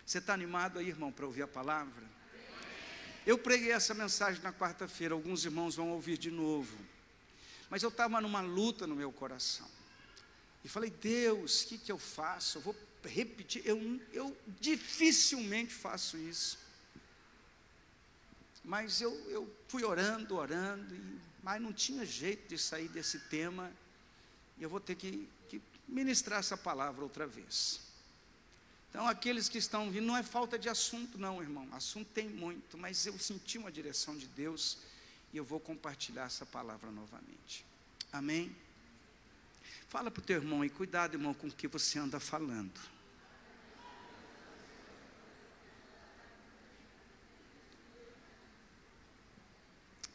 Você está animado aí, irmão, para ouvir a palavra? Eu preguei essa mensagem na quarta-feira, alguns irmãos vão ouvir de novo. Mas eu estava numa luta no meu coração. E falei, Deus, o que eu faço? Eu vou repetir, eu dificilmente faço isso. Mas eu fui orando, mas não tinha jeito de sair desse tema. E eu vou ter que ministrar essa palavra outra vez. Então, aqueles que estão vindo, não é falta de assunto não, irmão. Assunto tem muito, mas eu senti uma direção de Deus e eu vou compartilhar essa palavra novamente. Amém? Fala para o teu irmão e cuidado, irmão, com o que você anda falando.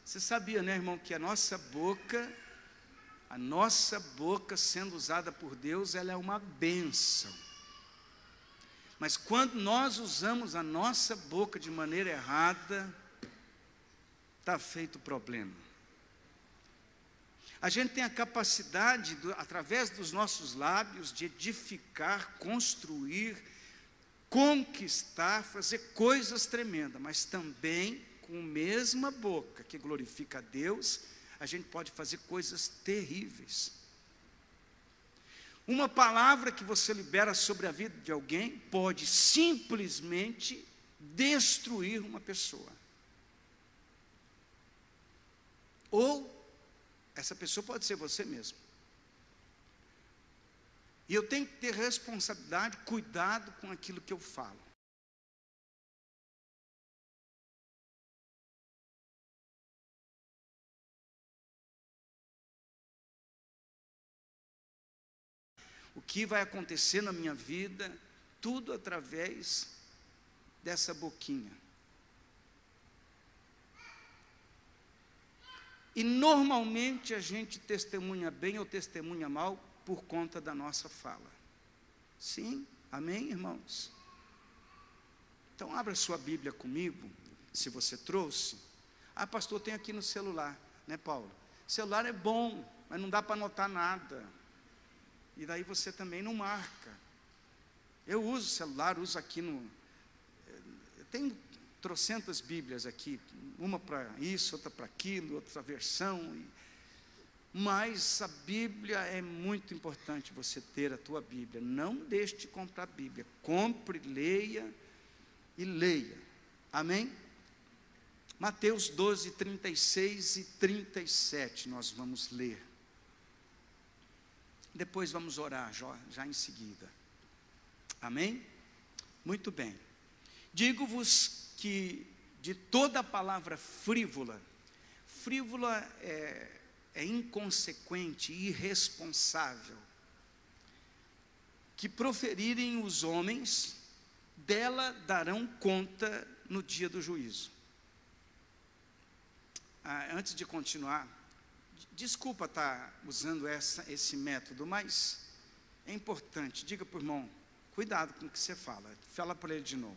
Você sabia, né, irmão, que a nossa boca sendo usada por Deus, ela é uma bênção. Mas quando nós usamos a nossa boca de maneira errada, está feito o problema. A gente tem a capacidade, através dos nossos lábios, de edificar, construir, conquistar, fazer coisas tremendas, mas também, com a mesma boca que glorifica a Deus, a gente pode fazer coisas terríveis. Uma palavra que você libera sobre a vida de alguém pode simplesmente destruir uma pessoa. Ou essa pessoa pode ser você mesmo. E eu tenho que ter responsabilidade, cuidado com aquilo que eu falo. O que vai acontecer na minha vida, tudo através dessa boquinha. E normalmente a gente testemunha bem ou testemunha mal por conta da nossa fala. Sim, amém, irmãos? Então abra sua Bíblia comigo, se você trouxe. Ah, pastor, tem aqui no celular, né, Paulo? Celular é bom, mas não dá para anotar nada. E daí você também não marca. Eu uso o celular, uso aqui no... Eu tenho trocentas Bíblias aqui, uma para isso, outra para aquilo, outra versão. Mas a Bíblia é muito importante você ter a tua Bíblia. Não deixe de comprar a Bíblia. Compre, leia e leia. Amém? Mateus 12, 36 e 37 nós vamos ler. Depois vamos orar já em seguida. Amém? Muito bem. Digo-vos que de toda palavra frívola é inconsequente, irresponsável, que proferirem os homens, dela darão conta no dia do juízo. Antes de continuar, desculpa estar usando esse método, mas é importante. Diga para o irmão, cuidado com o que você fala. Fala para ele de novo.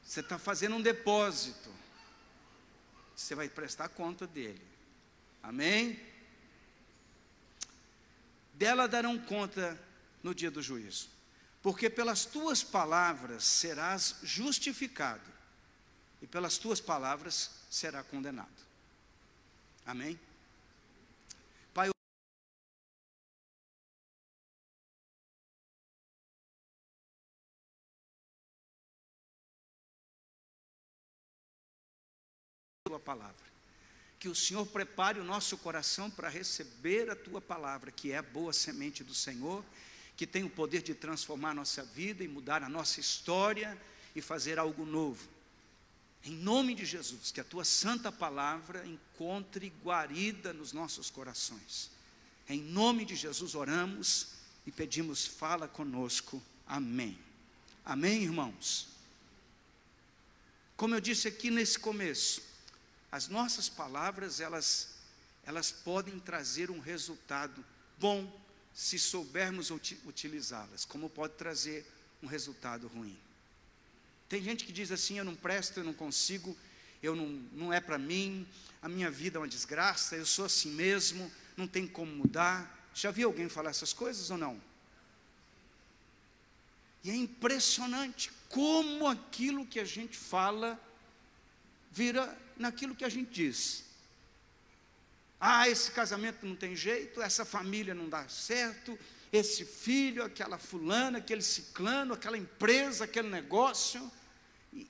Você está fazendo um depósito. Você vai prestar conta dele. Amém? Dela darão conta no dia do juízo. Porque pelas tuas palavras serás justificado. E pelas tuas palavras será condenado. Amém? Pai, tua palavra. Que o Senhor prepare o nosso coração para receber a tua palavra, que é a boa semente do Senhor, que tem o poder de transformar a nossa vida e mudar a nossa história e fazer algo novo. Em nome de Jesus, que a tua santa palavra encontre guarida nos nossos corações. Em nome de Jesus oramos e pedimos, fala conosco. Amém. Amém, irmãos? Como eu disse aqui nesse começo, as nossas palavras, elas podem trazer um resultado bom, se soubermos utilizá-las, como pode trazer um resultado ruim. Tem gente que diz assim, eu não presto, eu não consigo, não é para mim, a minha vida é uma desgraça, eu sou assim mesmo, não tem como mudar. Já viu alguém falar essas coisas ou não? E é impressionante como aquilo que a gente fala vira naquilo que a gente diz. Ah, esse casamento não tem jeito, essa família não dá certo, esse filho, aquela fulana, aquele ciclano, aquela empresa, aquele negócio.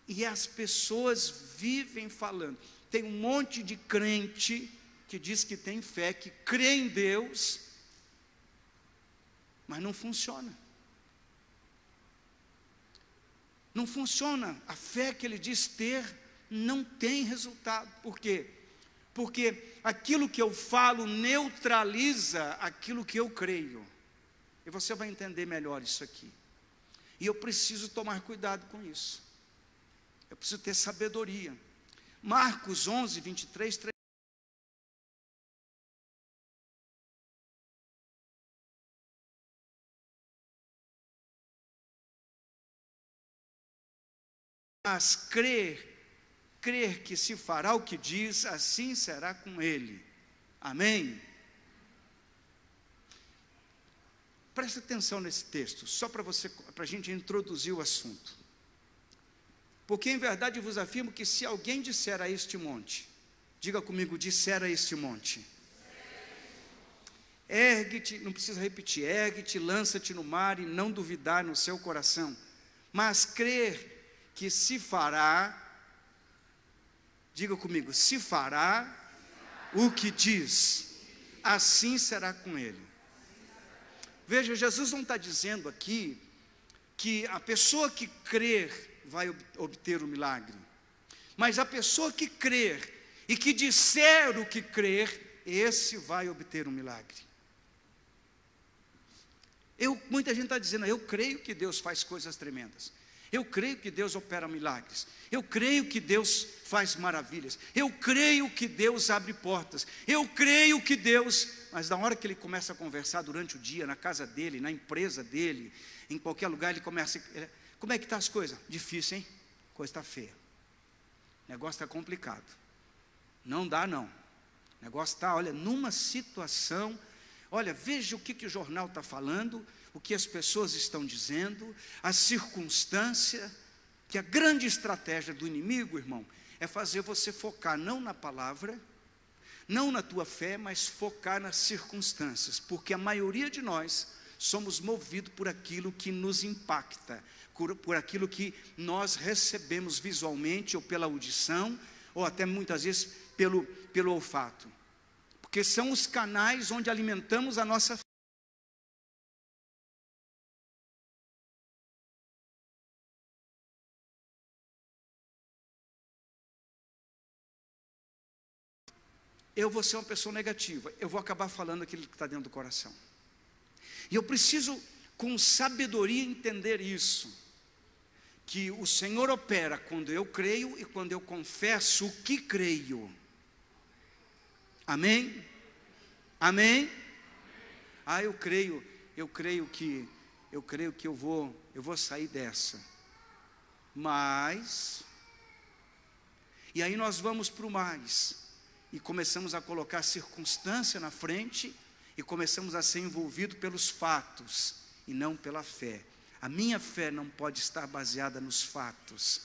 E as pessoas vivem falando. Tem um monte de crente que diz que tem fé, que crê em Deus, mas não funciona. Não funciona. A fé que ele diz ter não tem resultado. Por quê? Porque aquilo que eu falo neutraliza aquilo que eu creio. E você vai entender melhor isso aqui. E eu preciso tomar cuidado com isso. Eu preciso ter sabedoria. Marcos 11, 23, 3. Mas crer que se fará o que diz, assim será com ele. Amém? Presta atenção nesse texto, só para a gente introduzir o assunto. Porque em verdade vos afirmo que se alguém disser a este monte, diga comigo, disser a este monte, ergue-te, não precisa repetir, ergue-te, lança-te no mar e não duvidar no seu coração, mas crer que se fará, diga comigo, se fará o que diz, assim será com ele. Veja, Jesus não está dizendo aqui que a pessoa que crer vai obter o milagre, mas a pessoa que crer e que disser o que crer, esse vai obter o milagre. Muita gente está dizendo, eu creio que Deus faz coisas tremendas, eu creio que Deus opera milagres, eu creio que Deus faz maravilhas, eu creio que Deus abre portas, eu creio que Deus... Mas na hora que ele começa a conversar durante o dia, na casa dele, na empresa dele, em qualquer lugar, ele começa... Como é que estão as coisas? Difícil, hein? Coisa está feia. O negócio está complicado. Não dá, não. O negócio está, olha, numa situação... Olha, veja o que o jornal está falando, o que as pessoas estão dizendo, a circunstância, que a grande estratégia do inimigo, irmão, é fazer você focar não na palavra, não na tua fé, mas focar nas circunstâncias, porque a maioria de nós somos movidos por aquilo que nos impacta, por aquilo que nós recebemos visualmente, ou pela audição, ou até muitas vezes pelo olfato, porque são os canais onde alimentamos a nossa fé. Eu vou ser uma pessoa negativa, eu vou acabar falando aquilo que está dentro do coração. E eu preciso, com sabedoria, entender isso, que o Senhor opera quando eu creio e quando eu confesso o que creio. Amém? Amém? Ah, eu creio que eu vou sair dessa. Mas, e aí nós vamos para o mais. E começamos a colocar circunstância na frente, e começamos a ser envolvidos pelos fatos, e não pela fé. A minha fé não pode estar baseada nos fatos,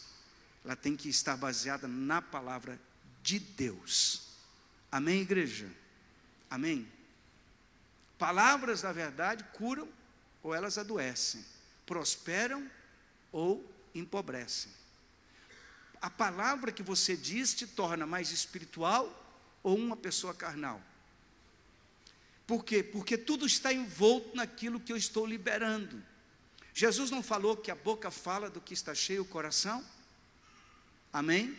ela tem que estar baseada na palavra de Deus. Amém, igreja? Amém? Palavras da verdade curam, ou elas adoecem, prosperam ou empobrecem. A palavra que você diz te torna mais espiritual ou uma pessoa carnal. Por quê? Porque tudo está envolto naquilo que eu estou liberando. Jesus não falou que a boca fala do que está cheio o coração? Amém?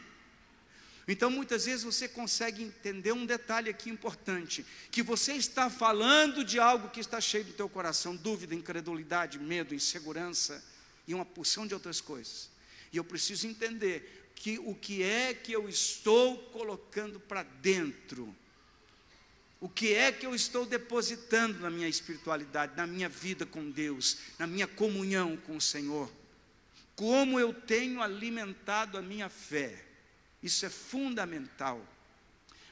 Então muitas vezes você consegue entender um detalhe aqui importante, que você está falando de algo que está cheio do teu coração, dúvida, incredulidade, medo, insegurança e uma porção de outras coisas. E eu preciso entender que o que é que eu estou colocando para dentro, o que é que eu estou depositando na minha espiritualidade, na minha vida com Deus, na minha comunhão com o Senhor, como eu tenho alimentado a minha fé. Isso é fundamental,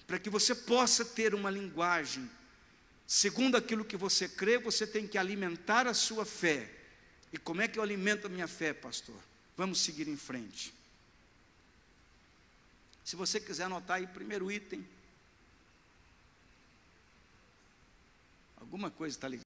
para que você possa ter uma linguagem, segundo aquilo que você crê, você tem que alimentar a sua fé, E como é que eu alimento a minha fé, pastor? Vamos seguir em frente. Se você quiser anotar aí, primeiro item. Alguma coisa está ligada.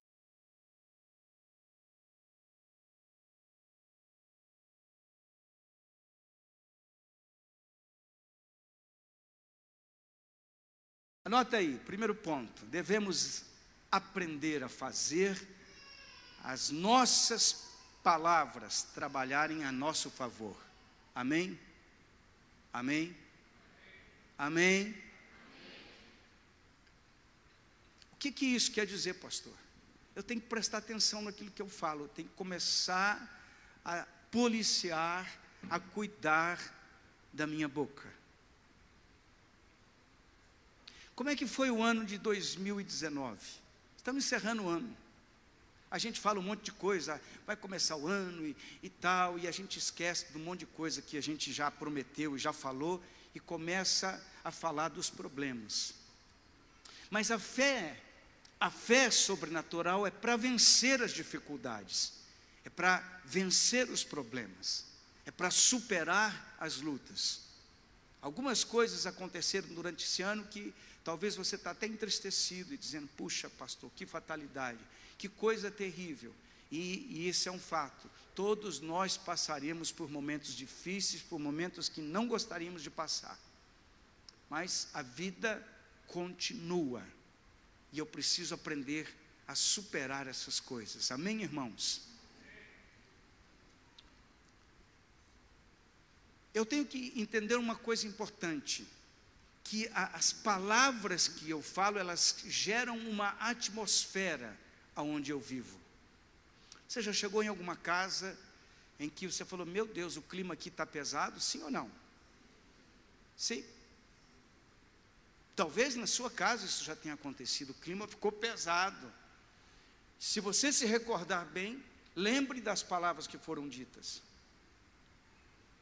Anota aí, primeiro ponto. Devemos aprender a fazer as nossas palavras trabalharem a nosso favor. Amém? Amém? Amém? O que isso quer dizer, pastor? Eu tenho que prestar atenção naquilo que eu falo. Eu tenho que começar a policiar, a cuidar da minha boca. Como é que foi o ano de 2019? Estamos encerrando o ano. A gente fala um monte de coisa, vai começar o ano e tal, e a gente esquece de um monte de coisa que a gente já prometeu e já falou, e começa a falar dos problemas. Mas a fé sobrenatural é para vencer as dificuldades, é para vencer os problemas, é para superar as lutas. Algumas coisas aconteceram durante esse ano que talvez você está até entristecido e dizendo, puxa pastor, que fatalidade, que coisa terrível. E esse é um fato, todos nós passaremos por momentos difíceis, por momentos que não gostaríamos de passar. Mas a vida continua, e eu preciso aprender a superar essas coisas. Amém, irmãos? Eu tenho que entender uma coisa importante, que as palavras que eu falo, elas geram uma atmosfera aonde eu vivo. Você já chegou em alguma casa em que você falou, meu Deus, o clima aqui está pesado, sim ou não? Sim. Talvez na sua casa isso já tenha acontecido, o clima ficou pesado. Se você se recordar bem, lembre das palavras que foram ditas.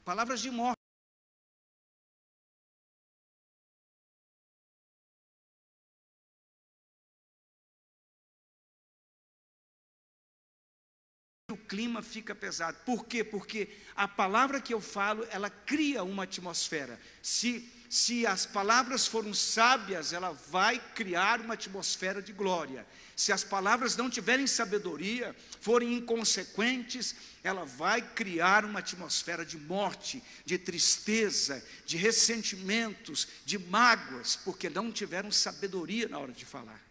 Palavras de morte. O clima fica pesado. Por quê? Porque a palavra que eu falo, ela cria uma atmosfera. Se as palavras foram sábias, ela vai criar uma atmosfera de glória. Se as palavras não tiverem sabedoria, forem inconsequentes, ela vai criar uma atmosfera de morte, de tristeza, de ressentimentos, de mágoas, porque não tiveram sabedoria na hora de falar.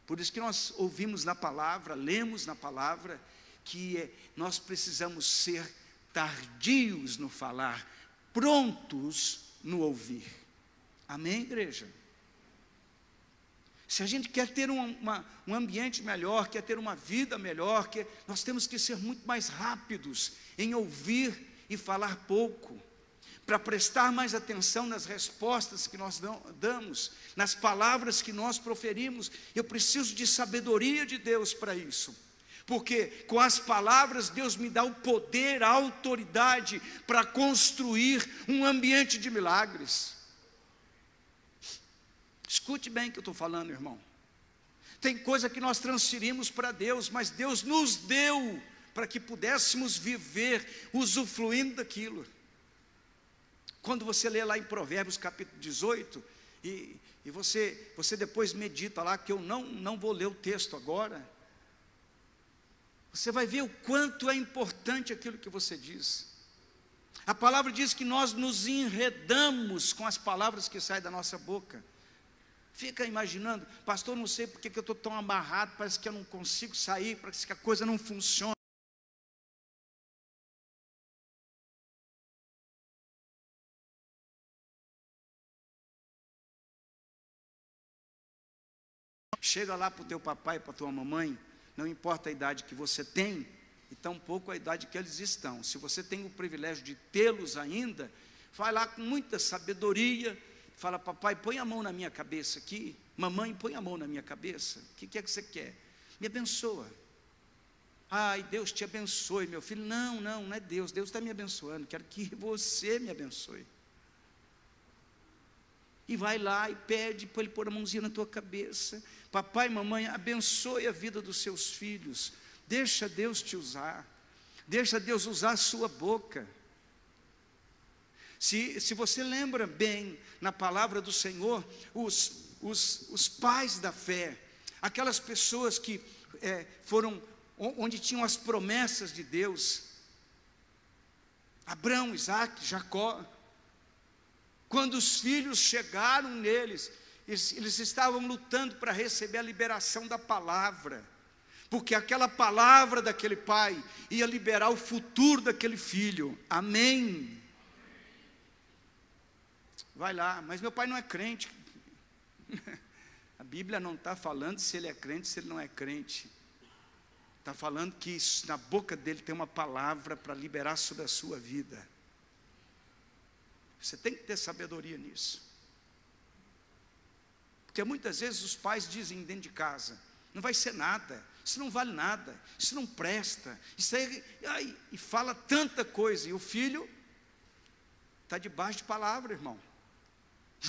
Por isso que nós ouvimos na palavra, lemos na palavra, que nós precisamos ser tardios no falar, prontos no ouvir. Amém, igreja? Se a gente quer ter um ambiente melhor, quer ter uma vida melhor, nós temos que ser muito mais rápidos em ouvir e falar pouco, para prestar mais atenção nas respostas que nós damos, nas palavras que nós proferimos. Eu preciso de sabedoria de Deus para isso, porque com as palavras Deus me dá o poder, a autoridade para construir um ambiente de milagres. Escute bem o que eu estou falando, irmão. Tem coisa que nós transferimos para Deus, mas Deus nos deu para que pudéssemos viver usufruindo daquilo. Quando você lê lá em Provérbios capítulo 18, e você depois medita lá, que eu não vou ler o texto agora, você vai ver o quanto é importante aquilo que você diz. A palavra diz que nós nos enredamos com as palavras que saem da nossa boca. Fica imaginando, pastor, não sei porque que eu estou tão amarrado, parece que eu não consigo sair, parece que a coisa não funciona. Chega lá para o teu papai e para a tua mamãe, não importa a idade que você tem, e tampouco a idade que eles estão. Se você tem o privilégio de tê-los ainda, vai lá com muita sabedoria, fala, papai, põe a mão na minha cabeça aqui, mamãe, põe a mão na minha cabeça, o que é que você quer? Me abençoa. Ai, Deus te abençoe, meu filho. Não é Deus, Deus está me abençoando, quero que você me abençoe. E vai lá e pede para ele pôr a mãozinha na tua cabeça. Papai e mamãe, abençoe a vida dos seus filhos. Deixa Deus te usar. Deixa Deus usar a sua boca. Se você lembra bem, na palavra do Senhor, os pais da fé, aquelas pessoas que foram, onde tinham as promessas de Deus, Abraão, Isaque, Jacó, quando os filhos chegaram neles, eles estavam lutando para receber a liberação da palavra, porque aquela palavra daquele pai ia liberar o futuro daquele filho. Amém? Vai lá, mas meu pai não é crente. A Bíblia não está falando se ele é crente, se ele não é crente. Está falando que na boca dele tem uma palavra para liberar sobre a sua vida. Você tem que ter sabedoria nisso. Porque muitas vezes os pais dizem dentro de casa: não vai ser nada, isso não vale nada, isso não presta, isso aí, e fala tanta coisa, e o filho está debaixo de palavra, irmão.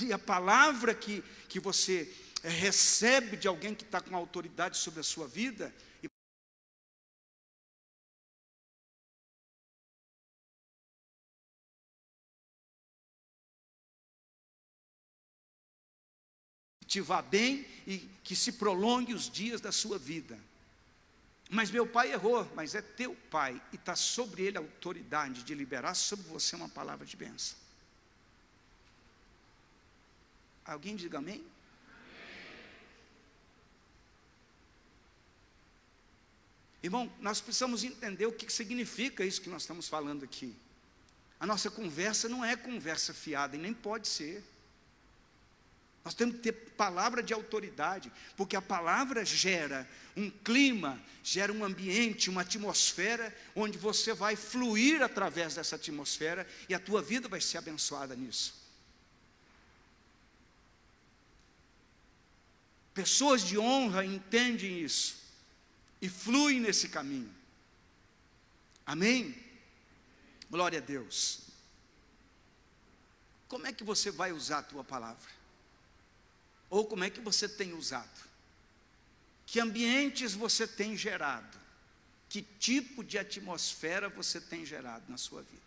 E a palavra que você recebe de alguém que está com autoridade sobre a sua vida, te vá bem e que se prolongue os dias da sua vida. Mas meu pai errou, mas é teu pai, e está sobre ele a autoridade de liberar sobre você uma palavra de bênção. Alguém diga amém? Amém. Irmão, nós precisamos entender o que significa isso que nós estamos falando aqui. A nossa conversa não é conversa fiada, e nem pode ser. Nós temos que ter palavra de autoridade, porque a palavra gera um clima, gera um ambiente, uma atmosfera, onde você vai fluir através dessa atmosfera, e a tua vida vai ser abençoada nisso. Pessoas de honra entendem isso, e fluem nesse caminho. Amém? Glória a Deus. Como é que você vai usar a tua palavra? Ou como é que você tem usado? Que ambientes você tem gerado? Que tipo de atmosfera você tem gerado na sua vida?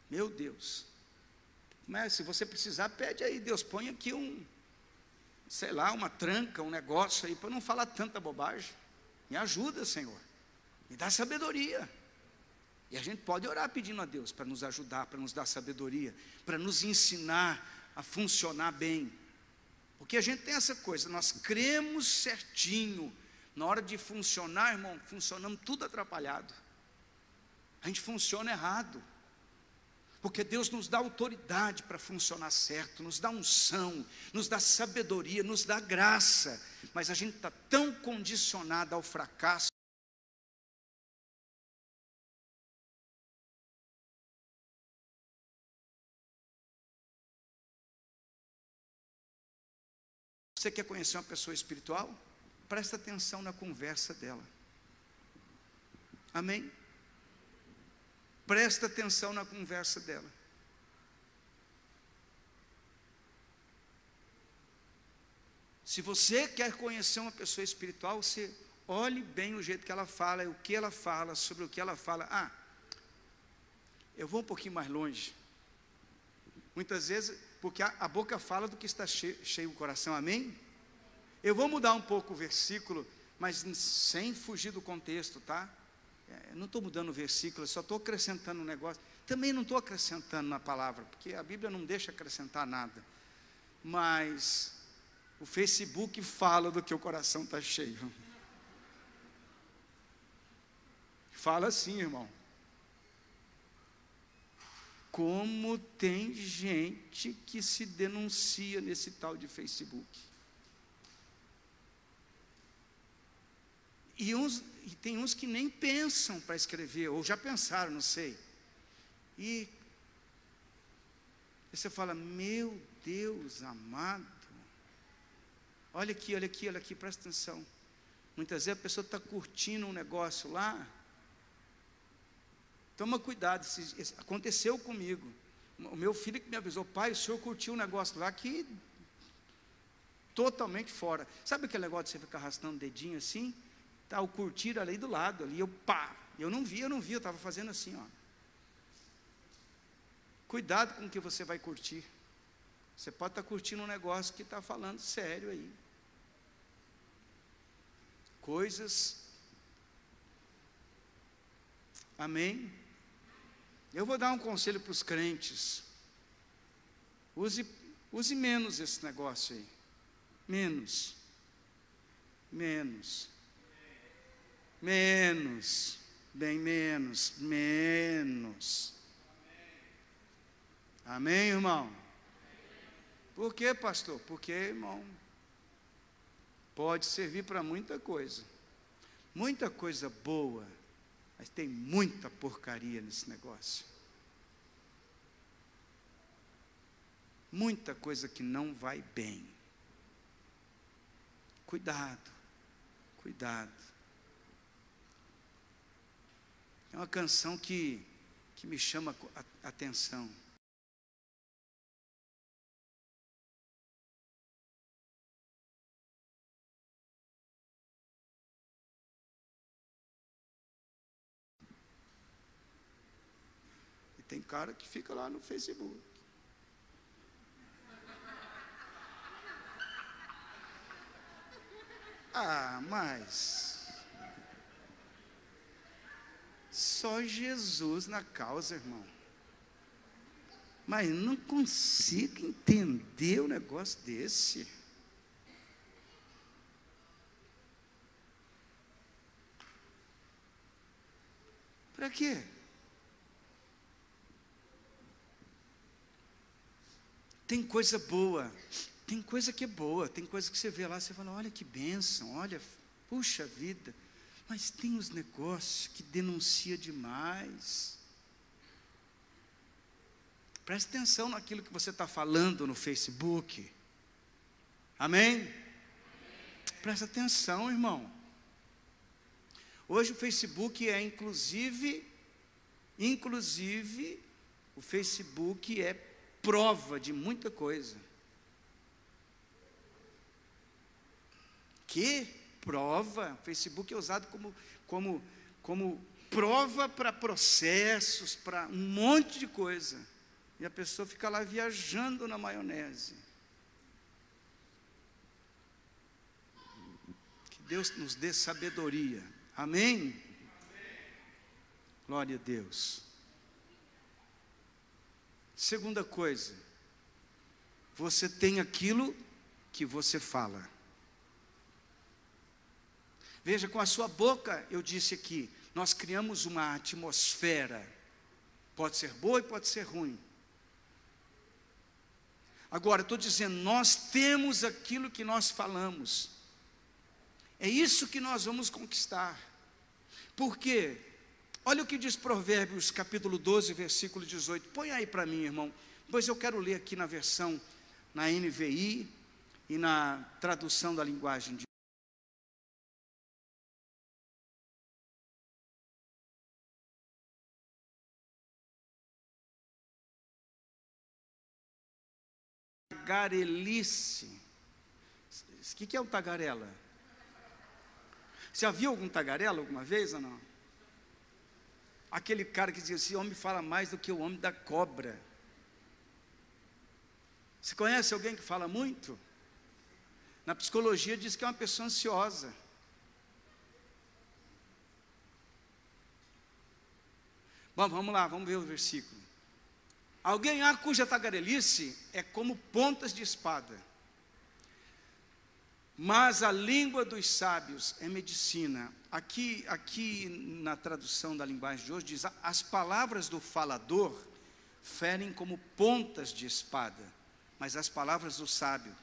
Meu Deus. Mas se você precisar, pede aí, Deus, põe aqui sei lá, uma tranca, um negócio aí, para não falar tanta bobagem. Me ajuda, Senhor. Me dá sabedoria. E a gente pode orar pedindo a Deus para nos ajudar, para nos dar sabedoria, para nos ensinar a funcionar bem. Porque a gente tem essa coisa, nós cremos certinho, na hora de funcionar, irmão, funcionamos tudo atrapalhado. A gente funciona errado. Porque Deus nos dá autoridade para funcionar certo, nos dá unção, nos dá sabedoria, nos dá graça. Mas a gente está tão condicionado ao fracasso. Você quer conhecer uma pessoa espiritual? Presta atenção na conversa dela. Amém? Presta atenção na conversa dela. Se você quer conhecer uma pessoa espiritual, você olhe bem o jeito que ela fala, o que ela fala, sobre o que ela fala. Eu vou um pouquinho mais longe. Muitas vezes, porque a boca fala do que está cheio o coração, amém? Eu vou mudar um pouco o versículo, mas sem fugir do contexto, tá? Não estou mudando o versículo, só estou acrescentando um negócio. Também não estou acrescentando na palavra, porque a Bíblia não deixa acrescentar nada. Mas o Facebook fala do que o coração está cheio. Fala assim, irmão. Como tem gente que se denuncia nesse tal de Facebook. E tem uns que nem pensam para escrever, ou já pensaram, não sei. E você fala, meu Deus amado, olha aqui, presta atenção. Muitas vezes a pessoa está curtindo um negócio lá. Toma cuidado, aconteceu comigo. O meu filho que me avisou, pai, o senhor curtiu um negócio lá que totalmente fora. Sabe aquele negócio de você ficar arrastando o dedinho assim? Tá o curtir ali do lado, ali, eu não vi, eu estava fazendo assim, ó. Cuidado com o que você vai curtir. Você pode estar curtindo um negócio que está falando sério aí. Coisas. Amém? Eu vou dar um conselho para os crentes. Use menos esse negócio aí. Menos. Bem menos. Amém, irmão? Por quê, pastor? Porque, irmão, pode servir para muita coisa boa, mas tem muita porcaria nesse negócio. Muita coisa que não vai bem. Cuidado. É uma canção que me chama a atenção. E tem cara que fica lá no Facebook. Mas só Jesus na causa, irmão. Mas não consigo entender um negócio desse. Para quê? Tem coisa boa. Tem coisa que é boa, tem coisa que você vê lá, você fala, olha que bênção, olha, puxa vida, mas tem os negócios que denuncia demais. Preste atenção naquilo que você está falando no Facebook. Amém? Presta atenção, irmão. Hoje o Facebook é inclusive, o Facebook é prova de muita coisa. Que prova? O Facebook é usado como prova para processos, para um monte de coisa. E a pessoa fica lá viajando na maionese. Que Deus nos dê sabedoria. Amém? Glória a Deus. Segunda coisa, você tem aquilo que você fala. Veja, com a sua boca, eu disse aqui, nós criamos uma atmosfera, pode ser boa e pode ser ruim. Agora, estou dizendo, nós temos aquilo que nós falamos, é isso que nós vamos conquistar. Por quê? Olha o que diz Provérbios, capítulo 12, versículo 18, põe aí para mim, irmão, depois eu quero ler aqui na versão, na NVI e na tradução da linguagem de tagarelice. O que é um tagarela? Já viu algum tagarela alguma vez ou não? Aquele cara que dizia assim, homem fala mais do que o homem da cobra. Você conhece alguém que fala muito? Na psicologia diz que é uma pessoa ansiosa. Bom, vamos lá, vamos ver o versículo. Alguém há cuja tagarelice é como pontas de espada, mas a língua dos sábios é medicina. Aqui na tradução da linguagem de hoje diz, as palavras do falador ferem como pontas de espada, mas as palavras do sábio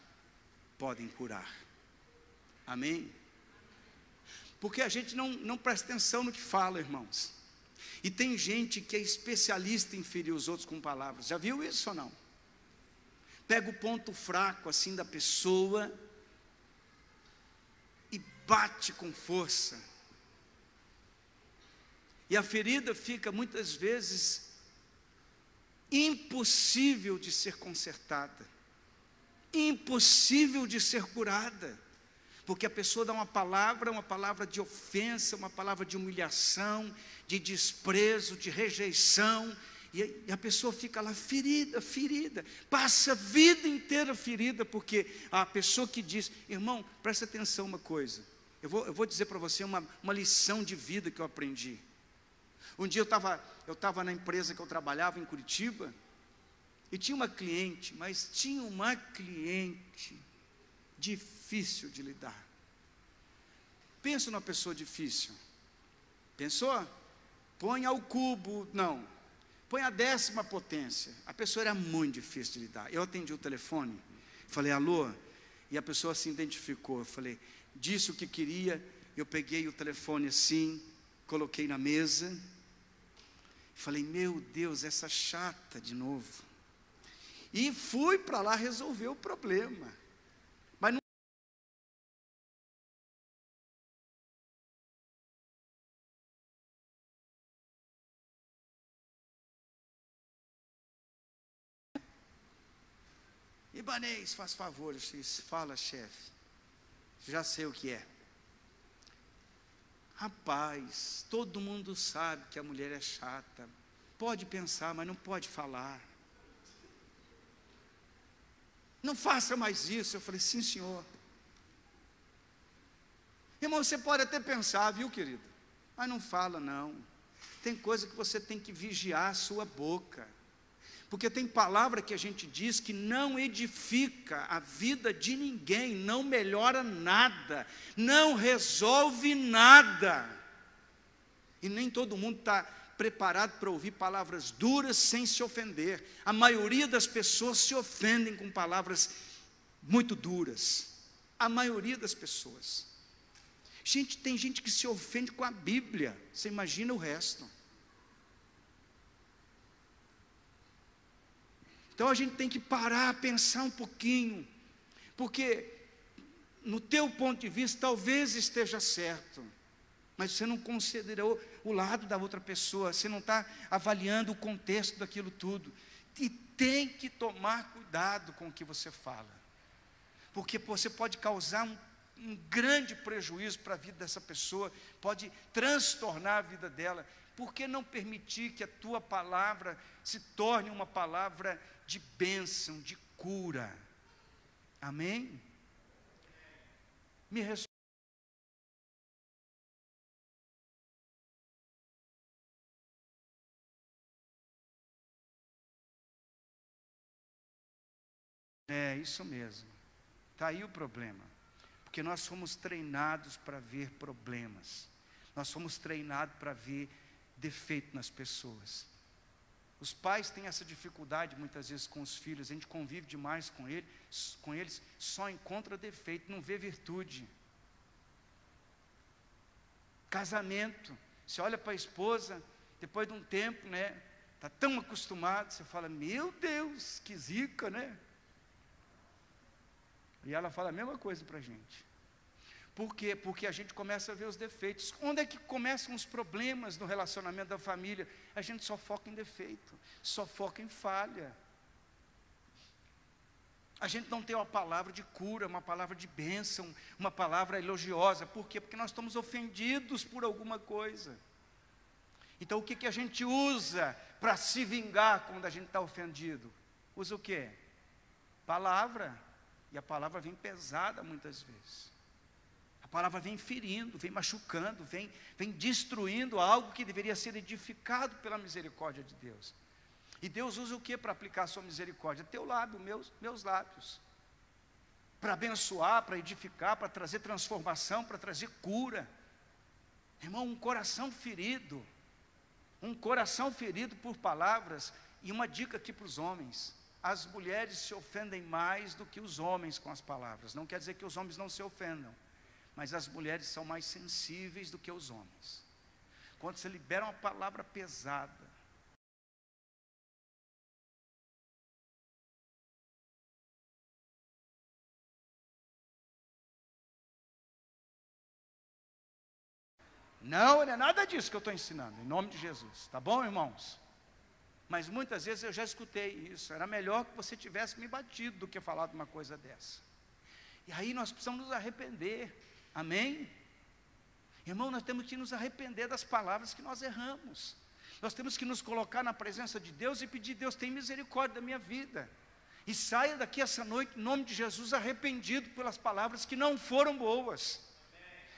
podem curar. Amém? Porque a gente não presta atenção no que fala, irmãos. E tem gente que é especialista em ferir os outros com palavras. Já viu isso ou não? Pega o ponto fraco assim da pessoa e bate com força. E a ferida fica muitas vezes impossível de ser consertada. impossível de ser curada, porque a pessoa dá uma palavra de ofensa, uma palavra de humilhação, de desprezo, de rejeição, e a pessoa fica lá ferida, passa a vida inteira ferida, porque a pessoa que diz, irmão, presta atenção uma coisa, eu vou dizer para você uma lição de vida que eu aprendi. Um dia eu estava na empresa que eu trabalhava em Curitiba, e tinha uma cliente, mas tinha uma cliente difícil de lidar. Pensa numa pessoa difícil. Pensou? Põe ao cubo, não. Põe a 10ª potência. A pessoa era muito difícil de lidar. Eu atendi o telefone, falei, alô? E a pessoa se identificou. Eu falei, disse o que queria. Eu peguei o telefone assim, coloquei na mesa. Falei, meu Deus, essa chata de novo. E fui para lá resolver o problema. Mas não... Ibanez, faz favor, fala, chefe. Já sei o que é. Rapaz, todo mundo sabe que a mulher é chata. Pode pensar, mas não pode falar. Não faça mais isso. Eu falei, sim, senhor. Irmão, você pode até pensar, viu, querido? Mas não fala, não. Tem coisa que você tem que vigiar a sua boca. Porque tem palavra que a gente diz que não edifica a vida de ninguém, não melhora nada, não resolve nada. E nem todo mundo está preparado para ouvir palavras duras sem se ofender. A maioria das pessoas se ofendem com palavras muito duras. A maioria das pessoas. Gente, tem gente que se ofende com a Bíblia. Você imagina o resto. Então a gente tem que parar, pensar um pouquinho. Porque no teu ponto de vista talvez esteja certo, mas você não considerou o lado da outra pessoa, você não está avaliando o contexto daquilo tudo. E tem que tomar cuidado com o que você fala, porque você pode causar um grande prejuízo para a vida dessa pessoa, pode transtornar a vida dela. Por que não permitir que a tua palavra se torne uma palavra de bênção, de cura? Amém? Me responda. É isso mesmo, está aí o problema, porque nós fomos treinados para ver problemas, nós fomos treinados para ver defeito nas pessoas. Os pais têm essa dificuldade muitas vezes com os filhos, a gente convive demais com eles, só encontra defeito, não vê virtude. Casamento, você olha para a esposa, depois de um tempo, né, está tão acostumado, você fala, meu Deus, que zica, né? E ela fala a mesma coisa para a gente. Por quê? Porque a gente começa a ver os defeitos. Onde é que começam os problemas no relacionamento da família? A gente só foca em defeito, só foca em falha. A gente não tem uma palavra de cura, uma palavra de bênção, uma palavra elogiosa. Por quê? Porque nós estamos ofendidos por alguma coisa. Então o que a gente usa para se vingar quando a gente está ofendido? Usa o quê? Palavra. E a palavra vem pesada muitas vezes. A palavra vem ferindo, vem machucando, vem destruindo algo que deveria ser edificado pela misericórdia de Deus. E Deus usa o que para aplicar a sua misericórdia? Teu lábio, meus lábios. Para abençoar, para edificar, para trazer transformação, para trazer cura. Irmão, um coração ferido por palavras. E uma dica aqui para os homens: as mulheres se ofendem mais do que os homens com as palavras. Não quer dizer que os homens não se ofendam, mas as mulheres são mais sensíveis do que os homens. Quando você libera uma palavra pesada, não é nada disso que eu estou ensinando, em nome de Jesus, tá bom, irmãos? Mas muitas vezes eu já escutei isso. Era melhor que você tivesse me batido do que falado uma coisa dessa. E aí nós precisamos nos arrepender. Amém? Irmão, nós temos que nos arrepender das palavras que nós erramos. Nós temos que nos colocar na presença de Deus e pedir: Deus, tem misericórdia da minha vida. E saia daqui essa noite, em nome de Jesus, arrependido pelas palavras que não foram boas.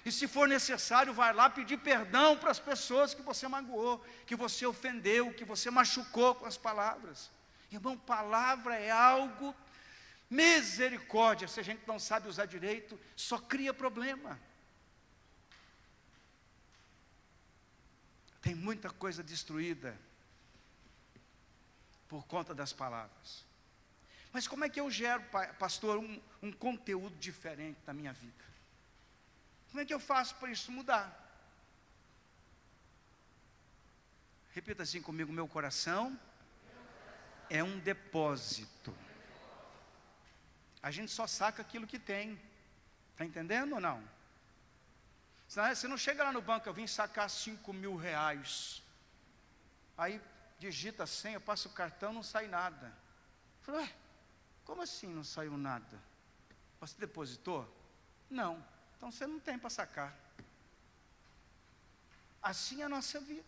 E se for necessário, vai lá pedir perdão para as pessoas que você magoou, que você ofendeu, que você machucou com as palavras. Irmão, palavra é algo, misericórdia, se a gente não sabe usar direito, só cria problema. Tem muita coisa destruída por conta das palavras. Mas como é que eu gero, pastor, um conteúdo diferente na minha vida? Como é que eu faço para isso mudar? Repita assim comigo: meu coração é um depósito. A gente só saca aquilo que tem. Está entendendo ou não? Você não chega lá no banco: eu vim sacar 5.000 reais. Aí digita a senha, passa o cartão, não sai nada. Eu falei: como assim não saiu nada? Você depositou? Não. Então você não tem para sacar. Assim é a nossa vida.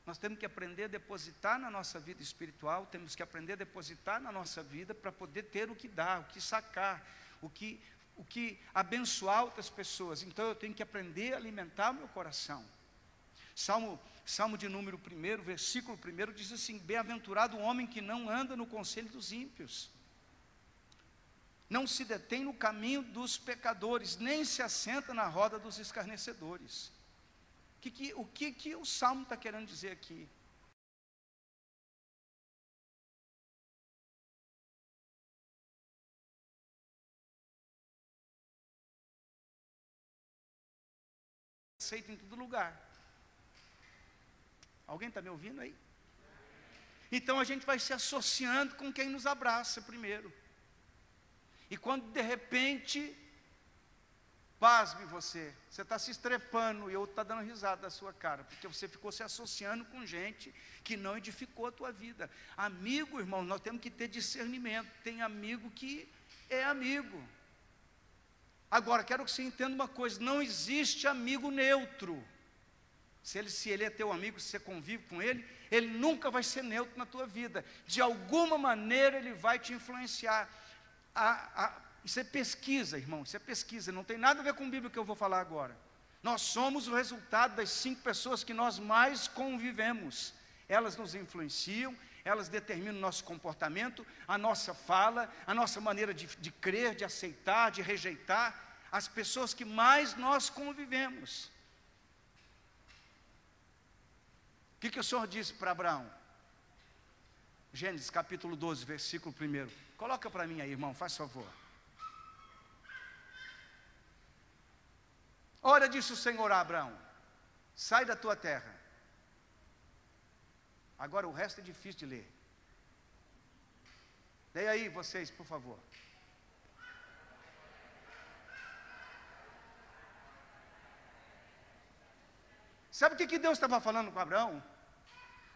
Nós temos que aprender a depositar na nossa vida espiritual, temos que aprender a depositar na nossa vida para poder ter o que dar, o que sacar, o que abençoar outras pessoas. Então eu tenho que aprender a alimentar o meu coração. Salmo de número 1, versículo 1, diz assim: bem-aventurado o homem que não anda no conselho dos ímpios, não se detém no caminho dos pecadores, nem se assenta na roda dos escarnecedores. O que o Salmo está querendo dizer aqui? Aceito em todo lugar. Alguém está me ouvindo aí? Então a gente vai se associando com quem nos abraça primeiro. E quando de repente, pasme você está se estrepando e outro está dando risada da sua cara, porque você ficou se associando com gente que não edificou a tua vida. Amigo, irmão, nós temos que ter discernimento. Tem amigo que é amigo. Agora, quero que você entenda uma coisa: não existe amigo neutro. Se ele é teu amigo, se você convive com ele, ele nunca vai ser neutro na tua vida. De alguma maneira ele vai te influenciar. Isso é pesquisa, irmão, isso é pesquisa, não tem nada a ver com a Bíblia que eu vou falar agora. Nós somos o resultado das 5 pessoas que nós mais convivemos. Elas nos influenciam, elas determinam o nosso comportamento, a nossa fala, a nossa maneira de crer, de aceitar, de rejeitar. As pessoas que mais nós convivemos. O que o Senhor disse para Abraão? Gênesis capítulo 12, versículo 1. Coloca para mim aí, irmão, faz favor. Ora, disse o Senhor a Abraão: sai da tua terra. Agora o resto é difícil de ler. Leia aí vocês, por favor. Sabe o que Deus estava falando com Abraão?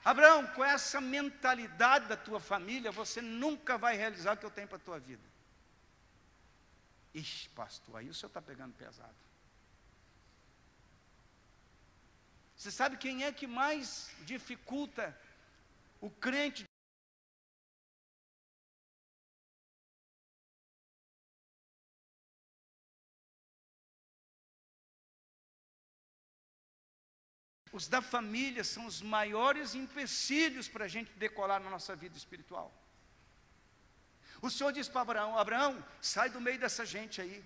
Abraão, com essa mentalidade da tua família, você nunca vai realizar o que eu tenho para a tua vida. Ixi, pastor, aí o senhor está pegando pesado. Você sabe quem é que mais dificulta o crente? Os da família são os maiores empecilhos para a gente decolar na nossa vida espiritual. O Senhor disse para Abraão: Abraão, sai do meio dessa gente aí,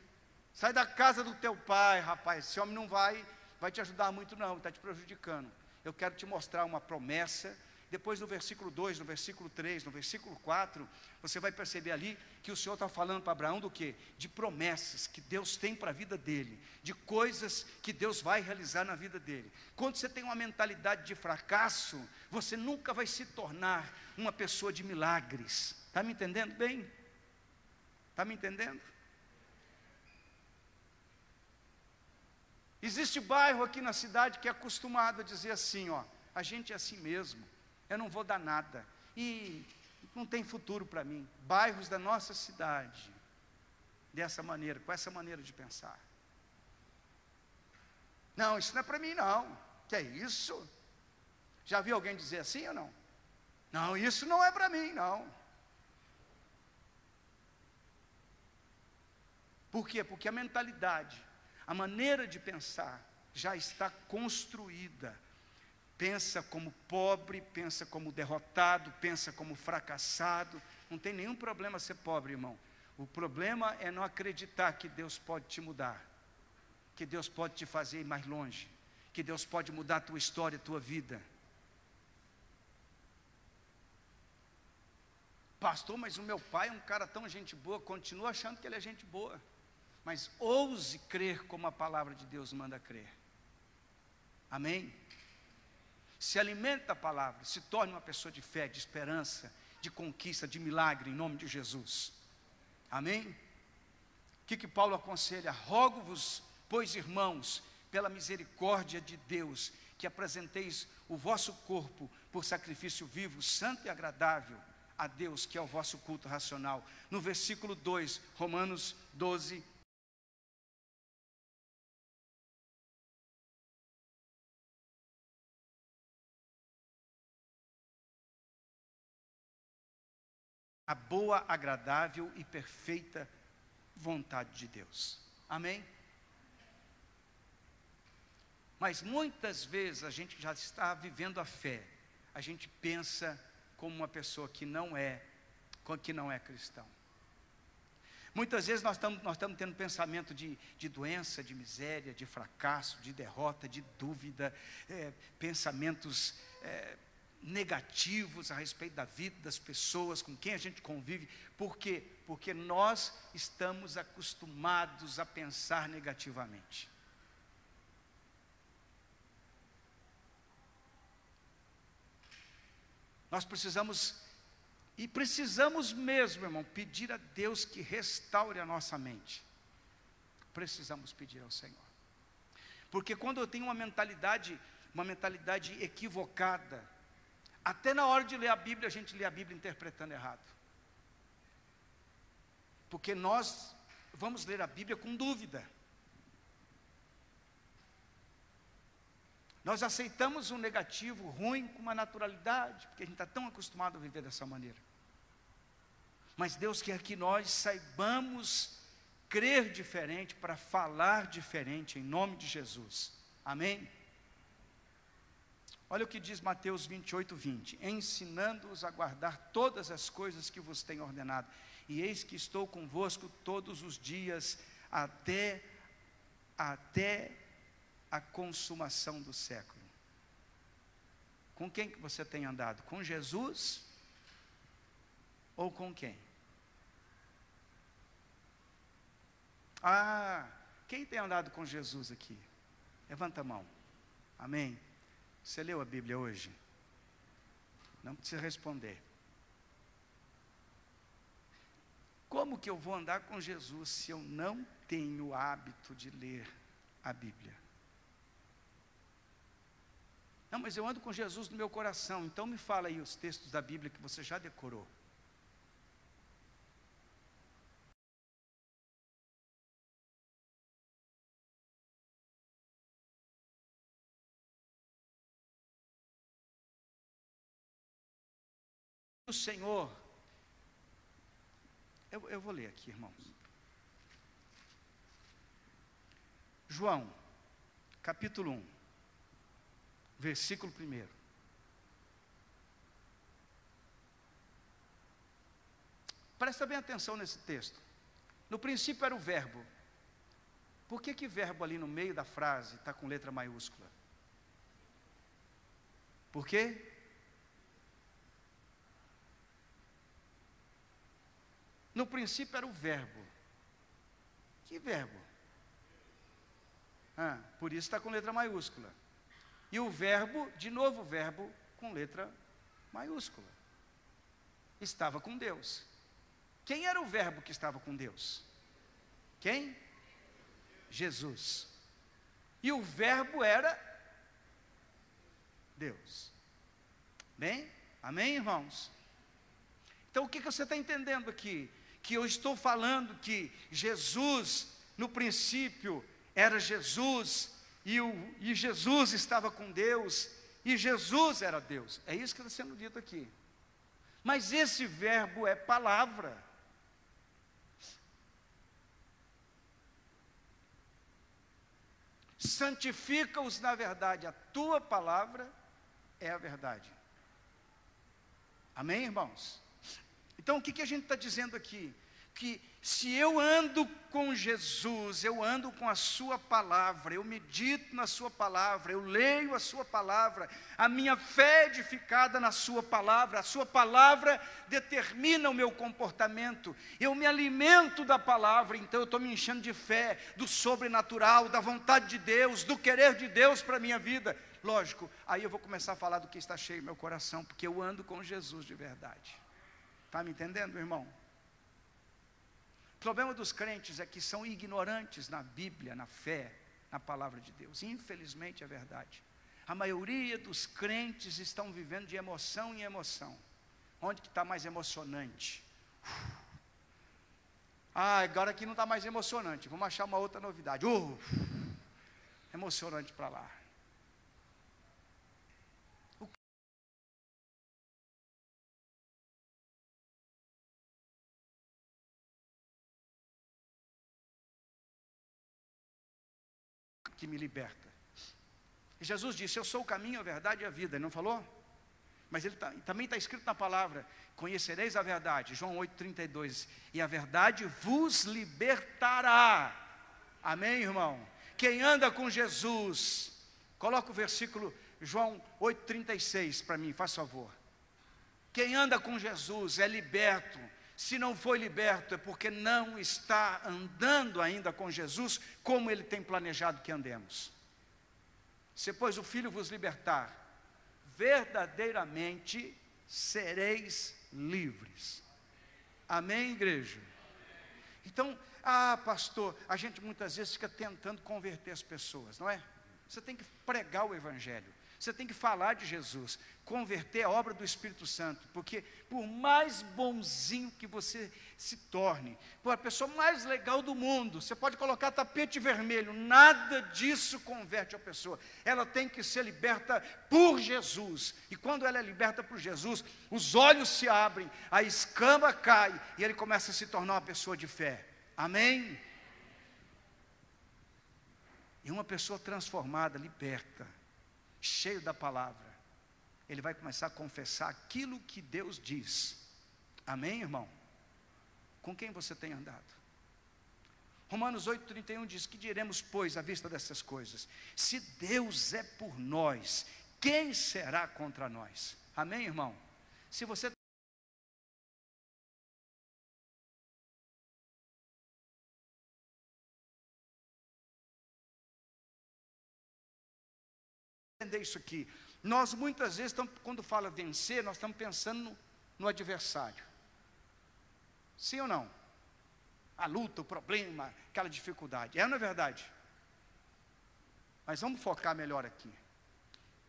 sai da casa do teu pai, rapaz, esse homem não vai te ajudar muito não, está te prejudicando. Eu quero te mostrar uma promessa. Depois no versículo 2, no versículo 3, no versículo 4, você vai perceber ali que o Senhor está falando para Abraão do quê? De promessas que Deus tem para a vida dele, de coisas que Deus vai realizar na vida dele. Quando você tem uma mentalidade de fracasso, você nunca vai se tornar uma pessoa de milagres. Está me entendendo bem? Está me entendendo? Existe bairro aqui na cidade que é acostumado a dizer assim, ó: a gente é assim mesmo. eu não vou dar nada, e não tem futuro para mim. Bairros da nossa cidade, dessa maneira, com essa maneira de pensar. Não, isso não é para mim não. Que é isso? Já viu alguém dizer assim ou não? Não, isso não é para mim não. Por quê? Porque a mentalidade, a maneira de pensar já está construída. Pensa como pobre, pensa como derrotado, pensa como fracassado. Não tem nenhum problema ser pobre, irmão. O problema é não acreditar que Deus pode te mudar, que Deus pode te fazer ir mais longe, que Deus pode mudar a tua história, a tua vida. Pastor, mas o meu pai é um cara tão gente boa, continua achando que ele é gente boa. Mas ouse crer como a palavra de Deus manda crer. Amém? Se alimente da palavra, se torne uma pessoa de fé, de esperança, de conquista, de milagre, em nome de Jesus. Amém? O que Paulo aconselha? Rogo-vos, pois irmãos, pela misericórdia de Deus, que apresenteis o vosso corpo por sacrifício vivo, santo e agradável a Deus, que é o vosso culto racional. No versículo 2, Romanos 12, a boa, agradável e perfeita vontade de Deus. Amém? Mas muitas vezes a gente já está vivendo a fé, a gente pensa como uma pessoa que não é cristão. Muitas vezes nós estamos tendo pensamento de doença, de miséria, de fracasso, de derrota, de dúvida, pensamentos negativos a respeito da vida das pessoas com quem a gente convive. Por quê? Porque nós estamos acostumados a pensar negativamente. Nós precisamos mesmo, irmão, pedir a Deus que restaure a nossa mente. Precisamos pedir ao Senhor. Porque quando eu tenho uma mentalidade equivocada, até na hora de ler a Bíblia, a gente lê a Bíblia interpretando errado. Porque nós vamos ler a Bíblia com dúvida. Nós aceitamos um negativo, ruim, com uma naturalidade, porque a gente está tão acostumado a viver dessa maneira. Mas Deus quer que nós saibamos crer diferente, para falar diferente, em nome de Jesus. Amém? Olha o que diz Mateus 28, 20. Ensinando-os a guardar todas as coisas que vos tenho ordenado. E eis que estou convosco todos os dias, até a consumação do século. Com quem que você tem andado? Com Jesus? Ou com quem? Quem tem andado com Jesus aqui? Levanta a mão. Amém? Você leu a Bíblia hoje? Não precisa responder. Como que eu vou andar com Jesus se eu não tenho o hábito de ler a Bíblia? Não, mas eu ando com Jesus no meu coração. Então me fala aí os textos da Bíblia que você já decorou. O Senhor, eu vou ler aqui, irmãos. João, capítulo 1, versículo 1. Presta bem atenção nesse texto. No princípio era o verbo. Por que verbo ali no meio da frase está com letra maiúscula? Por quê? No princípio era o verbo. Que verbo? Por isso está com letra maiúscula. E o verbo, de novo o verbo, com letra maiúscula. Estava com Deus. Quem era o verbo que estava com Deus? Quem? Jesus. E o verbo era Deus. Bem? Amém, irmãos? Então o que você está entendendo aqui? Que eu estou falando que Jesus, no princípio, era Jesus, e Jesus estava com Deus, e Jesus era Deus. É isso que está sendo dito aqui. Mas esse verbo é palavra. Santifica-os na verdade, a tua palavra é a verdade. Amém, irmãos? Então o que a gente está dizendo aqui? Que se eu ando com Jesus, eu ando com a sua palavra, eu medito na sua palavra, eu leio a sua palavra, a minha fé é edificada na sua palavra, a sua palavra determina o meu comportamento, eu me alimento da palavra, então eu estou me enchendo de fé, do sobrenatural, da vontade de Deus, do querer de Deus para a minha vida. Lógico, aí eu vou começar a falar do que está cheio no meu coração, porque eu ando com Jesus de verdade. Está me entendendo, irmão? O problema dos crentes é que são ignorantes na Bíblia, na fé, na palavra de Deus. Infelizmente é verdade. A maioria dos crentes estão vivendo de emoção em emoção. Onde que está mais emocionante? Agora aqui não está mais emocionante. Vamos achar uma outra novidade. Emocionante para lá. Que me liberta. E Jesus disse: eu sou o caminho, a verdade e a vida. Ele não falou? Mas ele também está escrito na palavra: conhecereis a verdade, João 8,32, e a verdade vos libertará. Amém, irmão? Quem anda com Jesus, coloca o versículo João 8,36 para mim, faz favor. Quem anda com Jesus é liberto. Se não foi liberto, é porque não está andando ainda com Jesus, como Ele tem planejado que andemos. Se, pois, o Filho vos libertar, verdadeiramente sereis livres. Amém, igreja? Então, pastor, a gente muitas vezes fica tentando converter as pessoas, não é? Você tem que pregar o Evangelho. Você tem que falar de Jesus, converter a obra do Espírito Santo, porque por mais bonzinho que você se torne, por a pessoa mais legal do mundo, você pode colocar tapete vermelho, nada disso converte a pessoa. Ela tem que ser liberta por Jesus, e quando ela é liberta por Jesus, os olhos se abrem, a escama cai, e ele começa a se tornar uma pessoa de fé. Amém? E uma pessoa transformada, liberta, cheio da palavra, ele vai começar a confessar aquilo que Deus diz. Amém, irmão? Com quem você tem andado? Romanos 8,31 diz: que diremos, pois, à vista dessas coisas? Se Deus é por nós, quem será contra nós? Amém, irmão? Se você entender isso aqui, nós muitas vezes, quando fala vencer, nós estamos pensando no adversário. Sim ou não? A luta, o problema, aquela dificuldade. Não é verdade? Mas vamos focar melhor aqui.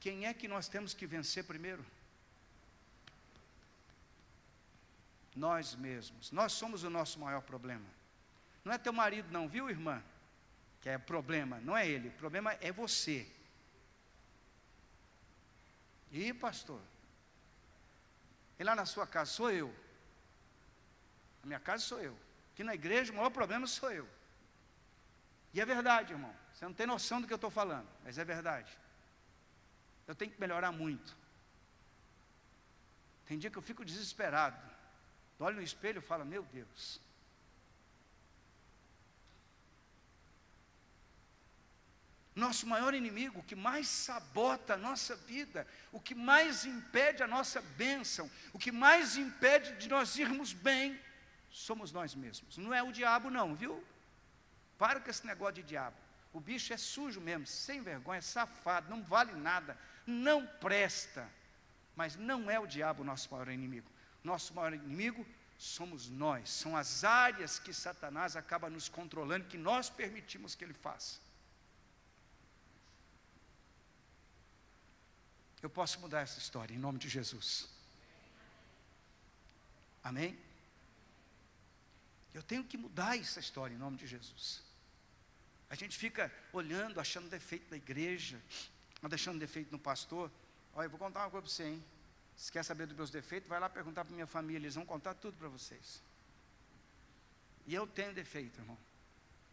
Quem é que nós temos que vencer primeiro? Nós mesmos. Nós somos o nosso maior problema. Não é teu marido não, viu, irmã? Que é problema, não é ele. O problema é você. E pastor, e lá na sua casa sou eu. Na minha casa sou eu. Aqui na igreja o maior problema sou eu. E é verdade, irmão. Você não tem noção do que eu estou falando, mas é verdade. Eu tenho que melhorar muito. Tem dia que eu fico desesperado. Olho no espelho e falo: meu Deus. Nosso maior inimigo, o que mais sabota a nossa vida, o que mais impede a nossa bênção, o que mais impede de nós irmos bem, somos nós mesmos. Não é o diabo não, viu? Para com esse negócio de diabo. O bicho é sujo mesmo, sem vergonha, safado, não vale nada, não presta. Mas não é o diabo o nosso maior inimigo. Nosso maior inimigo somos nós. São as áreas que Satanás acaba nos controlando, que nós permitimos que ele faça. Eu posso mudar essa história, em nome de Jesus. Amém? Eu tenho que mudar essa história em nome de Jesus. A gente fica olhando, achando defeito na igreja, achando defeito no pastor. Olha, eu vou contar uma coisa para você, hein? Se quer saber dos meus defeitos, vai lá perguntar para minha família, eles vão contar tudo para vocês. E eu tenho defeito, irmão.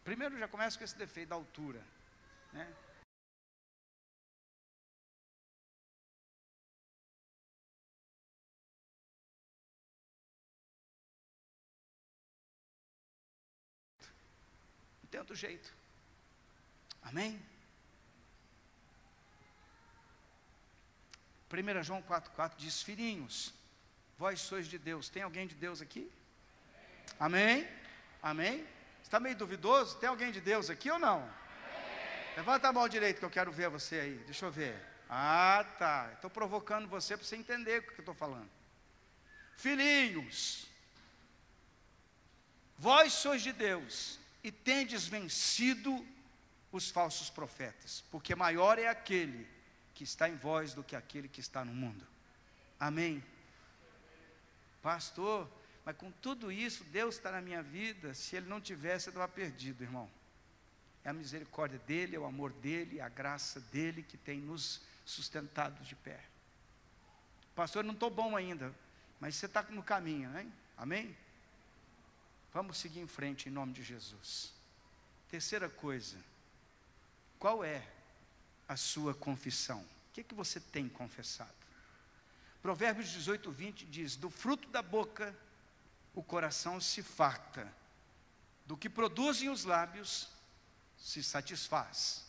Primeiro eu já começo com esse defeito da altura, né? Não tem outro jeito. Amém? 1 João 4,4 diz: filhinhos, vós sois de Deus. Tem alguém de Deus aqui? Amém? Amém? Está meio duvidoso? Tem alguém de Deus aqui ou não? Levanta a mão direita que eu quero ver você aí. Deixa eu ver. Ah, tá. Estou provocando você para você entender o que eu estou falando. Filhinhos, vós sois de Deus e tendes vencido os falsos profetas, porque maior é aquele que está em vós do que aquele que está no mundo. Amém? Pastor, mas com tudo isso, Deus está na minha vida. Se Ele não tivesse, eu estava perdido, irmão. É a misericórdia dEle, é o amor dEle, é a graça dEle que tem nos sustentado de pé. Pastor, eu não estou bom ainda, mas você está no caminho, né? Amém? Vamos seguir em frente em nome de Jesus. Terceira coisa, qual é a sua confissão? O que você tem confessado? Provérbios 18:20 diz: do fruto da boca o coração se farta, do que produzem os lábios se satisfaz.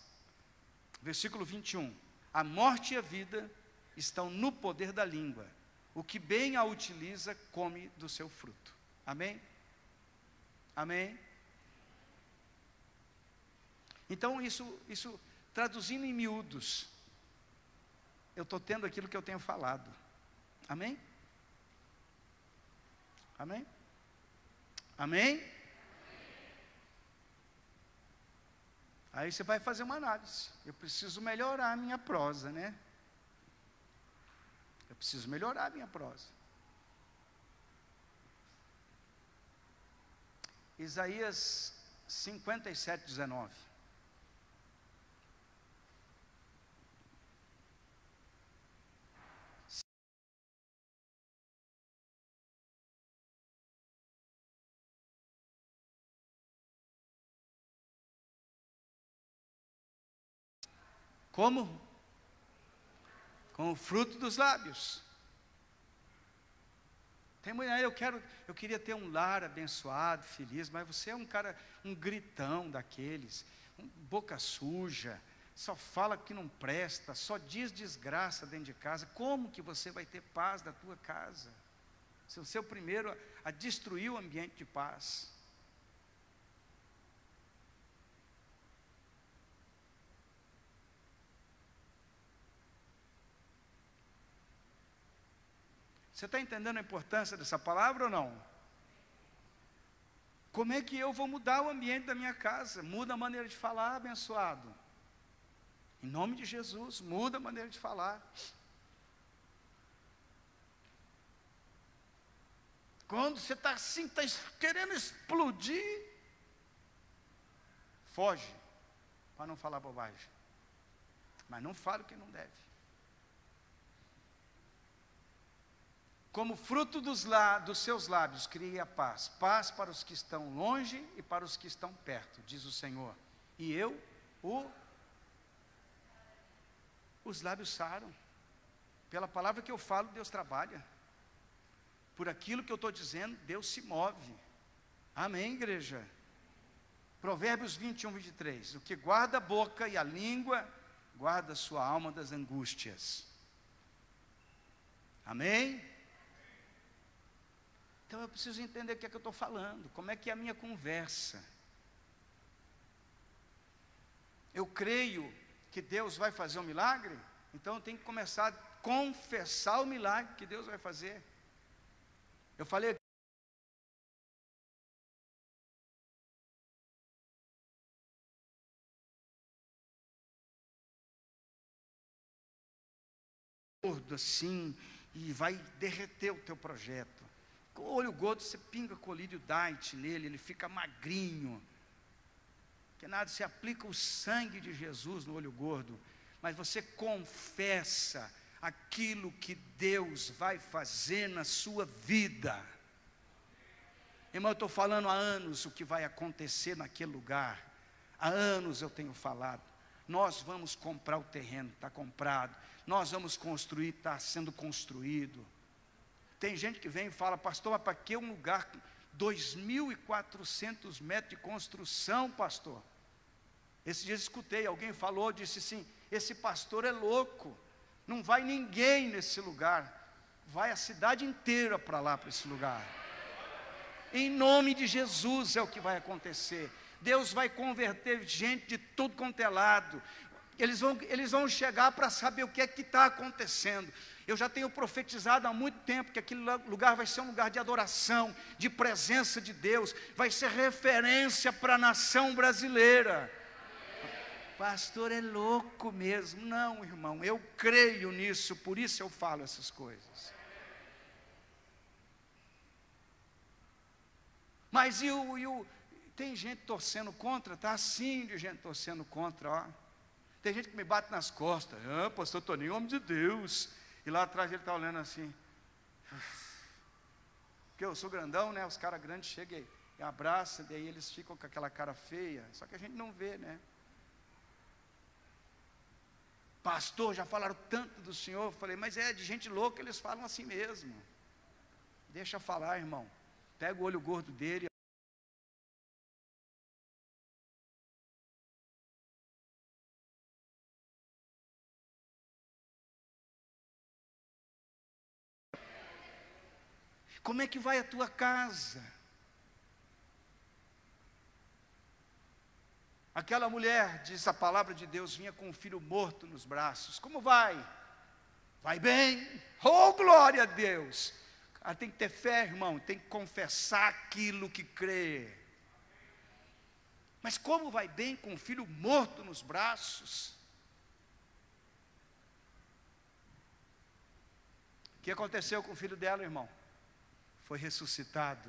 Versículo 21, a morte e a vida estão no poder da língua, o que bem a utiliza come do seu fruto. Amém? Amém? Então isso traduzindo em miúdos, eu estou tendo aquilo que eu tenho falado. Amém? Amém? Amém? Aí você vai fazer uma análise. Eu preciso melhorar a minha prosa, né? Eu preciso melhorar a minha prosa. Isaías 57:19. Como? Com o fruto dos lábios. Tem mulher, eu queria ter um lar abençoado, feliz, mas você é um cara, um gritão daqueles, boca suja, só fala que não presta, só diz desgraça dentro de casa. Como que você vai ter paz da tua casa? Se você é o primeiro a destruir o ambiente de paz. Você está entendendo a importância dessa palavra ou não? Como é que eu vou mudar o ambiente da minha casa? Muda a maneira de falar, abençoado. Em nome de Jesus, muda a maneira de falar. Quando você está assim, está querendo explodir, foge, para não falar bobagem. Mas não fale o que não deve. Como fruto dos seus lábios, crie a paz. Paz para os que estão longe e para os que estão perto, diz o Senhor. E eu, os lábios saram. Pela palavra que eu falo, Deus trabalha. Por aquilo que eu estou dizendo, Deus se move. Amém, igreja? Provérbios 21:23. O que guarda a boca e a língua, guarda a sua alma das angústias. Amém? Então eu preciso entender o que é que eu estou falando, como é que é a minha conversa. Eu creio que Deus vai fazer um milagre, então eu tenho que começar a confessar o milagre que Deus vai fazer. Eu falei assim, e vai derreter o teu projeto. Com o olho gordo, você pinga colírio diet nele, ele fica magrinho. Que nada, você aplica o sangue de Jesus no olho gordo, mas você confessa aquilo que Deus vai fazer na sua vida. Irmão, eu estou falando há anos o que vai acontecer naquele lugar. Há anos eu tenho falado. Nós vamos comprar o terreno, está comprado. Nós vamos construir, está sendo construído. Tem gente que vem e fala, pastor, mas para que um lugar com 2.400 metros de construção, pastor? Esse dia eu escutei, alguém falou, disse assim, esse pastor é louco, não vai ninguém nesse lugar, vai a cidade inteira para lá, para esse lugar. Em nome de Jesus é o que vai acontecer. Deus vai converter gente de tudo quanto é lado. Eles vão chegar para saber o que é que está acontecendo. Eu já tenho profetizado há muito tempo que aquele lugar vai ser um lugar de adoração, de presença de Deus, vai ser referência para a nação brasileira. Pastor, é louco mesmo. Não, irmão, eu creio nisso, por isso eu falo essas coisas. Mas tem gente torcendo contra, tá assim de gente torcendo contra, ó. Tem gente que me bate nas costas, pastor Toninho, homem de Deus. E lá atrás ele está olhando assim. Porque eu sou grandão, né? Os caras grandes chegam e abraçam, daí eles ficam com aquela cara feia. Só que a gente não vê, né? Pastor, já falaram tanto do senhor. Eu falei, mas é de gente louca, eles falam assim mesmo. Deixa falar, irmão. Pega o olho gordo dele. Como é que vai a tua casa? Aquela mulher, diz a palavra de Deus, vinha com um filho morto nos braços. Como vai? Vai bem? Oh, glória a Deus! Ela tem que ter fé, irmão, tem que confessar aquilo que crê. Mas como vai bem com um filho morto nos braços? O que aconteceu com o filho dela, irmão? Foi ressuscitado.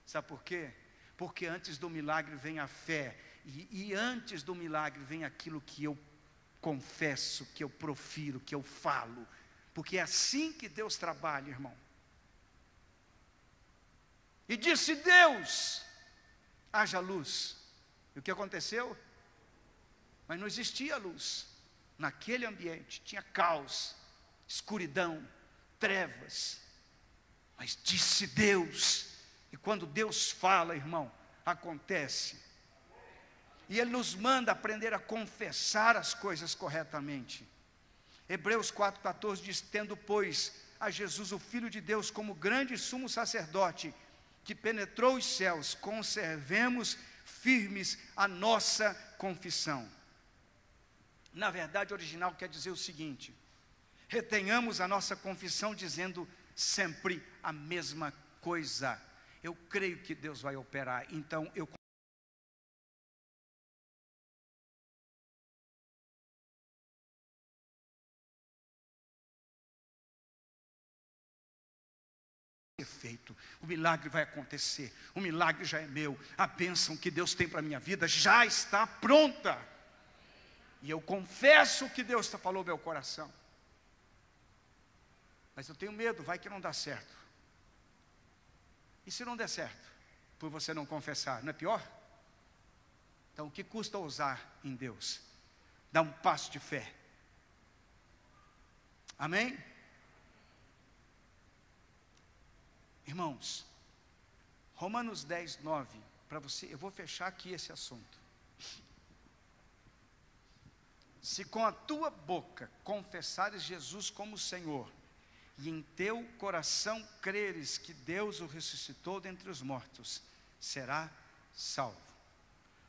Sabe por quê? Porque antes do milagre vem a fé. E antes do milagre vem aquilo que eu confesso, que eu profiro, que eu falo. Porque é assim que Deus trabalha, irmão. E disse Deus, haja luz. E o que aconteceu? Mas não existia luz. Naquele ambiente tinha caos, escuridão, trevas. Mas disse Deus, e quando Deus fala, irmão, acontece. E Ele nos manda aprender a confessar as coisas corretamente. Hebreus 4,14 diz, tendo, pois, a Jesus, o Filho de Deus, como grande sumo sacerdote, que penetrou os céus, conservemos firmes a nossa confissão. Na verdade, o original quer dizer o seguinte, retenhamos a nossa confissão dizendo sempre a mesma coisa. Eu creio que Deus vai operar, então eu feito, o milagre vai acontecer, o milagre já é meu, a bênção que Deus tem para a minha vida já está pronta, e eu confesso que Deus falou no meu coração, mas eu tenho medo, vai que não dá certo. E se não der certo, por você não confessar, não é pior? Então o que custa ousar em Deus? Dar um passo de fé. Amém? Irmãos, Romanos 10, 9, para você, eu vou fechar aqui esse assunto. Se com a tua boca confessares Jesus como Senhor, e em teu coração creres que Deus o ressuscitou dentre os mortos, será salvo.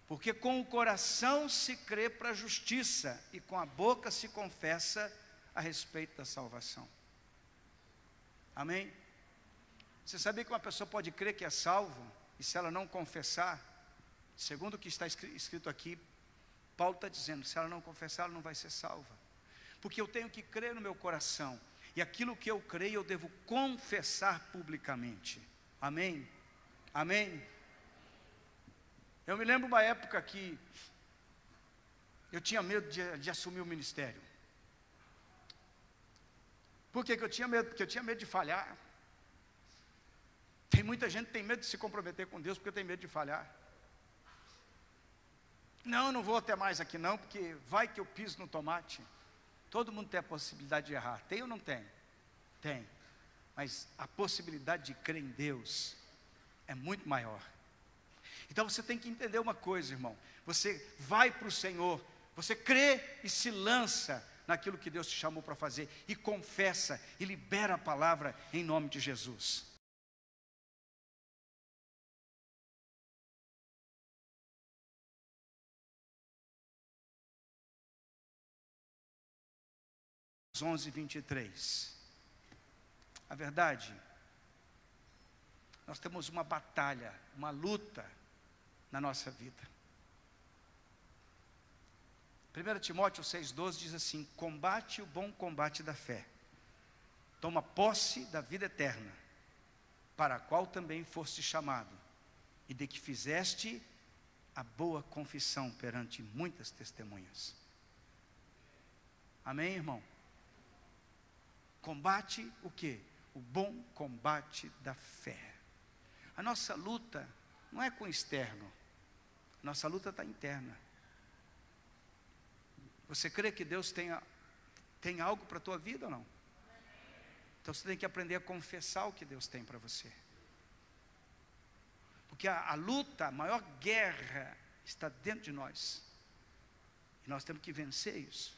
Porque com o coração se crê para a justiça, e com a boca se confessa a respeito da salvação. Amém? Você sabia que uma pessoa pode crer que é salvo, e se ela não confessar, segundo o que está escrito aqui, Paulo está dizendo, se ela não confessar, ela não vai ser salva. Porque eu tenho que crer no meu coração, E aquilo que eu creio, eu devo confessar publicamente. Amém? Amém? Eu me lembro uma época que eu tinha medo de assumir o ministério. Por que eu tinha medo? Porque eu tinha medo de falhar. Tem muita gente que tem medo de se comprometer com Deus porque tem medo de falhar. Não, eu não vou até mais aqui não, porque vai que eu piso no tomate. Todo mundo tem a possibilidade de errar. Tem ou não tem? Tem. Mas a possibilidade de crer em Deus é muito maior. Então você tem que entender uma coisa, irmão. Você vai para o Senhor, você crê e se lança naquilo que Deus te chamou para fazer, e confessa, e libera a palavra em nome de Jesus. Os 11:23. A verdade, nós temos uma batalha, uma luta na nossa vida. 1 Timóteo 6,12 diz assim: combate o bom combate da fé, toma posse da vida eterna, para a qual também foste chamado, e de que fizeste a boa confissão perante muitas testemunhas. Amém, irmão? Combate o quê? O bom combate da fé. A nossa luta não é com o externo, a nossa luta está interna. Você crê que Deus tem algo para a tua vida ou não? Então você tem que aprender a confessar o que Deus tem para você. Porque a luta, a maior guerra está dentro de nós. E nós temos que vencer isso.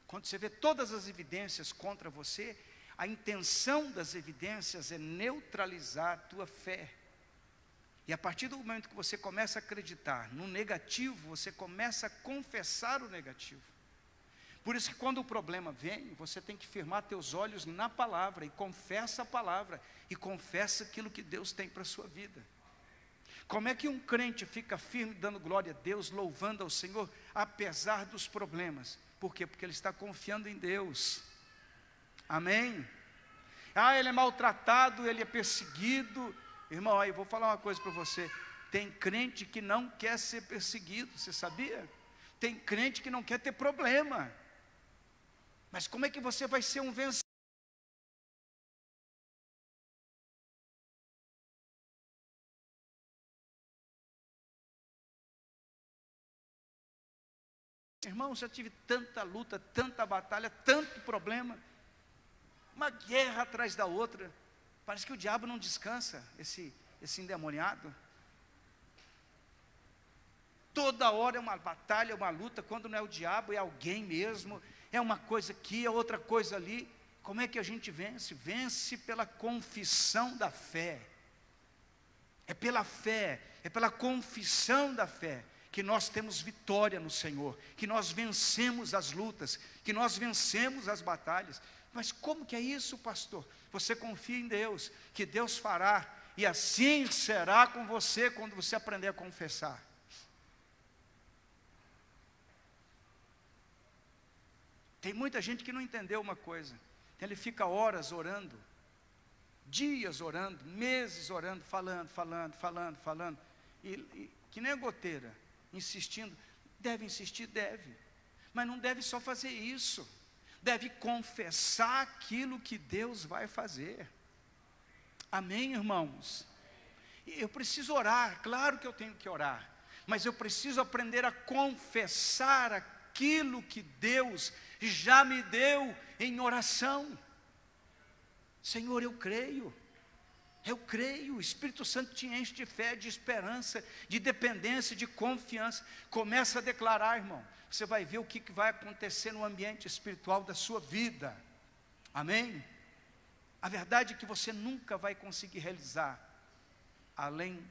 Quando você vê todas as evidências contra você, a intenção das evidências é neutralizar a tua fé. E a partir do momento que você começa a acreditar no negativo, você começa a confessar o negativo. Por isso que quando o problema vem, você tem que firmar teus olhos na palavra, e confessa a palavra, e confessa aquilo que Deus tem para a sua vida. Como é que um crente fica firme, dando glória a Deus, louvando ao Senhor, apesar dos problemas? Por quê? Porque ele está confiando em Deus. Amém? Ah, ele é maltratado, ele é perseguido. Irmão, aí eu vou falar uma coisa para você. Tem crente que não quer ser perseguido, você sabia? Tem crente que não quer ter problema. Mas como é que você vai ser um vencedor? Irmão, já tive tanta luta, tanta batalha, tanto problema. Uma guerra atrás da outra. Parece que o diabo não descansa, esse endemoniado. Toda hora é uma batalha, uma luta. Quando não é o diabo, é alguém mesmo. É uma coisa aqui, é outra coisa ali. Como é que a gente vence? Vence pela confissão da fé. É pela fé, é pela confissão da fé que nós temos vitória no Senhor, que nós vencemos as lutas, que nós vencemos as batalhas. Mas como que é isso, pastor? Você confia em Deus, que Deus fará, e assim será com você quando você aprender a confessar. Tem muita gente que não entendeu uma coisa. Ele fica horas orando, dias orando, meses orando, falando, e que nem a goteira, insistindo. Deve insistir? Deve, mas não deve só fazer isso. Deve confessar aquilo que Deus vai fazer. Amém, irmãos? Eu preciso orar, claro que eu tenho que orar, mas eu preciso aprender a confessar aquilo que Deus já me deu em oração. Senhor, eu creio, o Espírito Santo te enche de fé, de esperança, de dependência, de confiança. Começa a declarar, irmão. Você vai ver o que vai acontecer no ambiente espiritual da sua vida. Amém? A verdade é que você nunca vai conseguir realizar além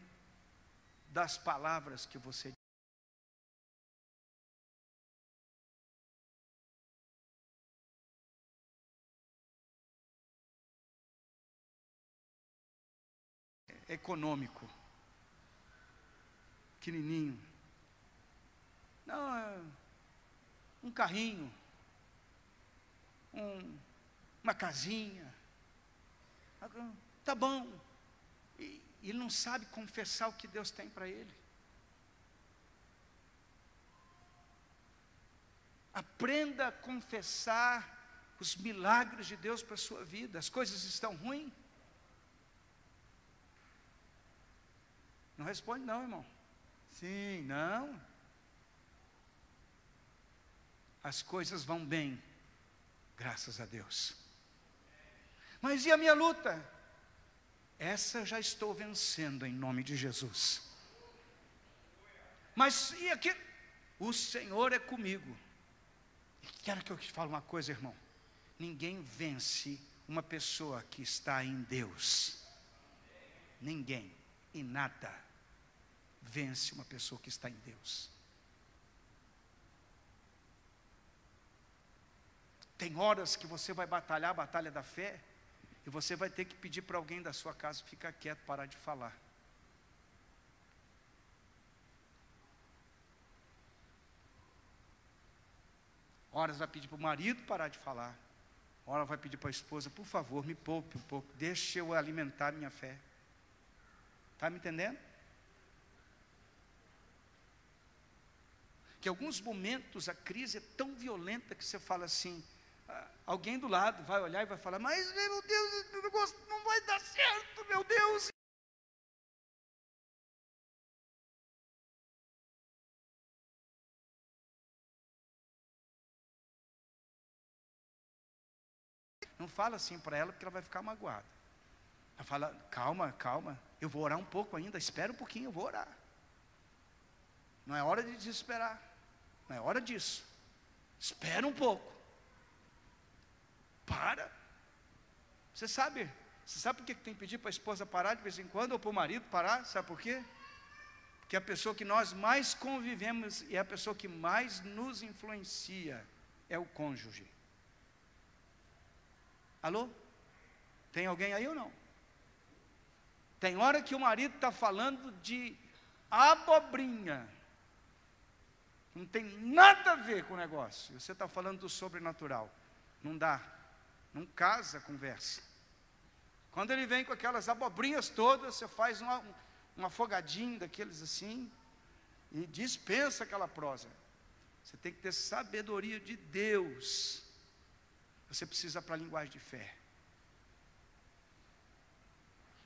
das palavras que você diz. Econômico, pequenininho. Não, um carrinho. uma casinha. Tá bom. E ele não sabe confessar o que Deus tem para ele. Aprenda a confessar os milagres de Deus para a sua vida. As coisas estão ruins? Não responde não, irmão. Sim, não. As coisas vão bem, graças a Deus. Mas e a minha luta? Essa eu já estou vencendo em nome de Jesus. Mas e aqui? O Senhor é comigo. E quero que eu te fale uma coisa, irmão. Ninguém vence uma pessoa que está em Deus. Ninguém e nada vence uma pessoa que está em Deus. Tem horas que você vai batalhar a batalha da fé, e você vai ter que pedir para alguém da sua casa ficar quieto, parar de falar. Horas vai pedir para o marido parar de falar. Horas vai pedir para a esposa, por favor, me poupe um pouco, deixe eu alimentar minha fé. Está me entendendo? Que em alguns momentos a crise é tão violenta que você fala assim, alguém do lado vai olhar e vai falar, mas meu Deus, o negócio não vai dar certo, meu Deus. Não fala assim para ela, porque ela vai ficar magoada. Ela fala, calma, calma, eu vou orar um pouco ainda, espera um pouquinho, eu vou orar. Não é hora de desesperar, não é hora disso. Espera um pouco. Para. Você sabe por que tem que pedir para a esposa parar de vez em quando, ou para o marido parar? Sabe por quê? Porque a pessoa que nós mais convivemos e a pessoa que mais nos influencia é o cônjuge. Alô? Tem alguém aí ou não? Tem hora que o marido está falando de abobrinha, não tem nada a ver com o negócio, você está falando do sobrenatural. Não dá, não casa a conversa. Quando ele vem com aquelas abobrinhas todas, você faz um afogadinho daqueles assim, e dispensa aquela prosa. Você tem que ter sabedoria de Deus. Você precisa para a linguagem de fé.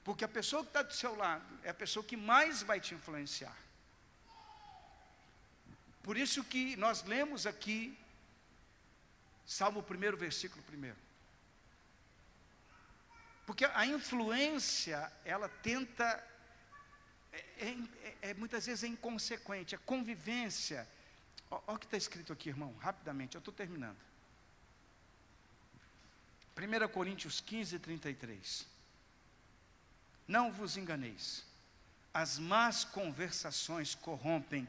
Porque a pessoa que está do seu lado é a pessoa que mais vai te influenciar. Por isso que nós lemos aqui, Salmo 1, versículo 1. Porque a influência, ela tenta, muitas vezes é inconsequente, a convivência. Olha o que está escrito aqui, irmão, rapidamente, eu estou terminando. 1 Coríntios 15, 33. Não vos enganeis, as más conversações corrompem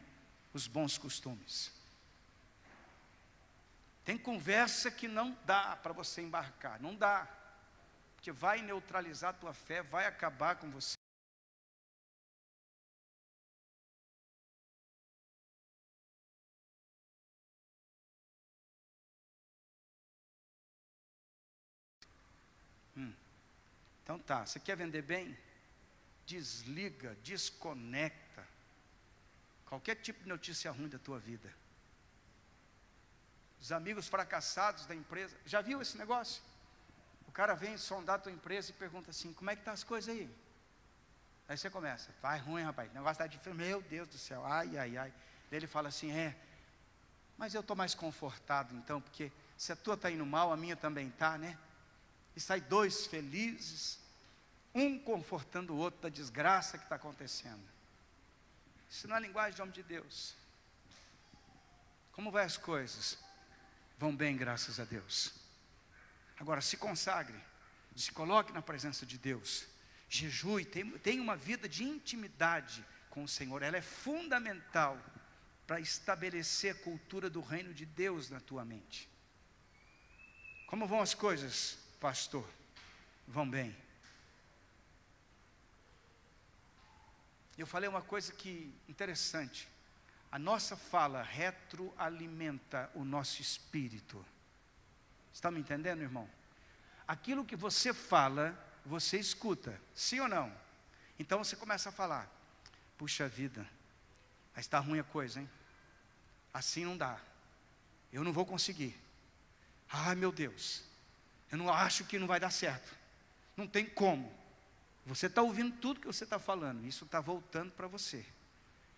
os bons costumes. Tem conversa que não dá para você embarcar, não dá, porque vai neutralizar a tua fé, vai acabar com você. Então tá, você quer vender bem? Desliga, desconecta qualquer tipo de notícia ruim da tua vida. Os amigos fracassados da empresa, já viu esse negócio? O cara vem sondar a tua empresa e pergunta assim, como é que tá as coisas aí? Aí você começa, vai ruim, rapaz, o negócio está difícil, meu Deus do céu, ai, ai, ai. Daí ele fala assim, mas eu estou mais confortado então, porque se a tua está indo mal, a minha também está, né? E sai dois felizes, um confortando o outro da desgraça que está acontecendo. Isso não é linguagem de homem de Deus. Como vai as coisas? Vão bem, graças a Deus. Agora, se consagre, se coloque na presença de Deus, jejue, tenha uma vida de intimidade com o Senhor. Ela é fundamental para estabelecer a cultura do reino de Deus na tua mente. Como vão as coisas, pastor? Vão bem. Eu falei uma coisa que interessante. A nossa fala retroalimenta o nosso espírito. Está me entendendo, irmão? Aquilo que você fala, você escuta, sim ou não? Então você começa a falar: puxa vida, mas está ruim a coisa, hein? Assim não dá, eu não vou conseguir. Ai meu Deus, eu não acho que não vai dar certo, não tem como. Você está ouvindo tudo que você está falando, isso está voltando para você.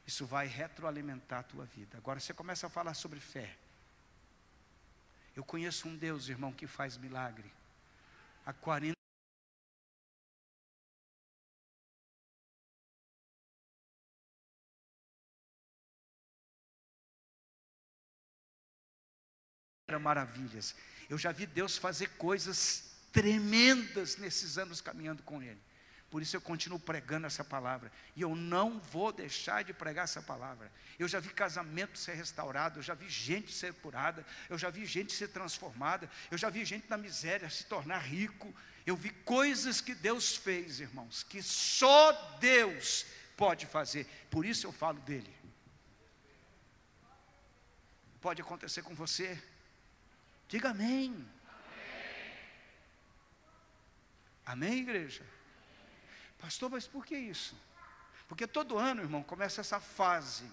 Isso vai retroalimentar a tua vida. Agora você começa a falar sobre fé. Eu conheço um Deus, irmão, que faz milagre. Há 40 maravilhas. Eu já vi Deus fazer coisas tremendas nesses anos caminhando com Ele. Por isso eu continuo pregando essa palavra. E eu não vou deixar de pregar essa palavra. Eu já vi casamento ser restaurado. Eu já vi gente ser curada. Eu já vi gente ser transformada. Eu já vi gente na miséria se tornar rico. Eu vi coisas que Deus fez, irmãos, que só Deus pode fazer. Por isso eu falo dele. Pode acontecer com você? Diga amém. Amém, igreja? Pastor, mas por que isso? Porque todo ano, irmão, começa essa fase.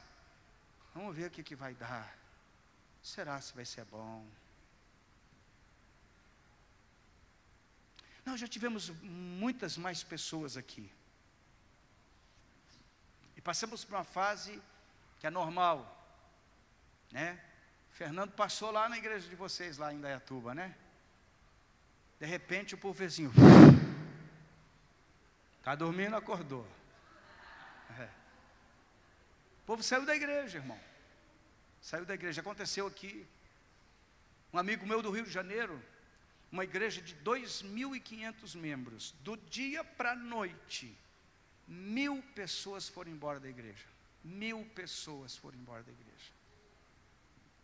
Vamos ver o que vai dar. Será se vai ser bom? Nós já tivemos muitas mais pessoas aqui. E passamos por uma fase que é normal, né? Fernando passou lá na igreja de vocês, lá em Indaiatuba, né? De repente o povo vizinho... Está dormindo, acordou. O povo saiu da igreja, irmão. Saiu da igreja. Aconteceu aqui, um amigo meu do Rio de Janeiro, uma igreja de 2.500 membros. Do dia para a noite, 1.000 pessoas foram embora da igreja. 1.000 pessoas foram embora da igreja.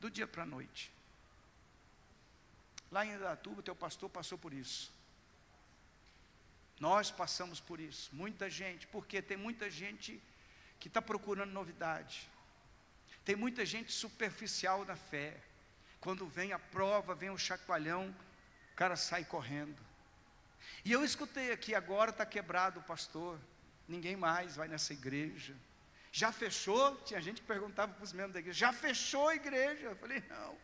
Do dia para a noite. Lá em Indaiatuba, teu pastor passou por isso. Nós passamos por isso, muita gente, porque tem muita gente que está procurando novidade, tem muita gente superficial na fé. Quando vem a prova, vem o chacoalhão, o cara sai correndo. E eu escutei aqui, agora está quebrado o pastor, ninguém mais vai nessa igreja. Já fechou? Tinha gente que perguntava para os membros da igreja: já fechou a igreja? Eu falei: não.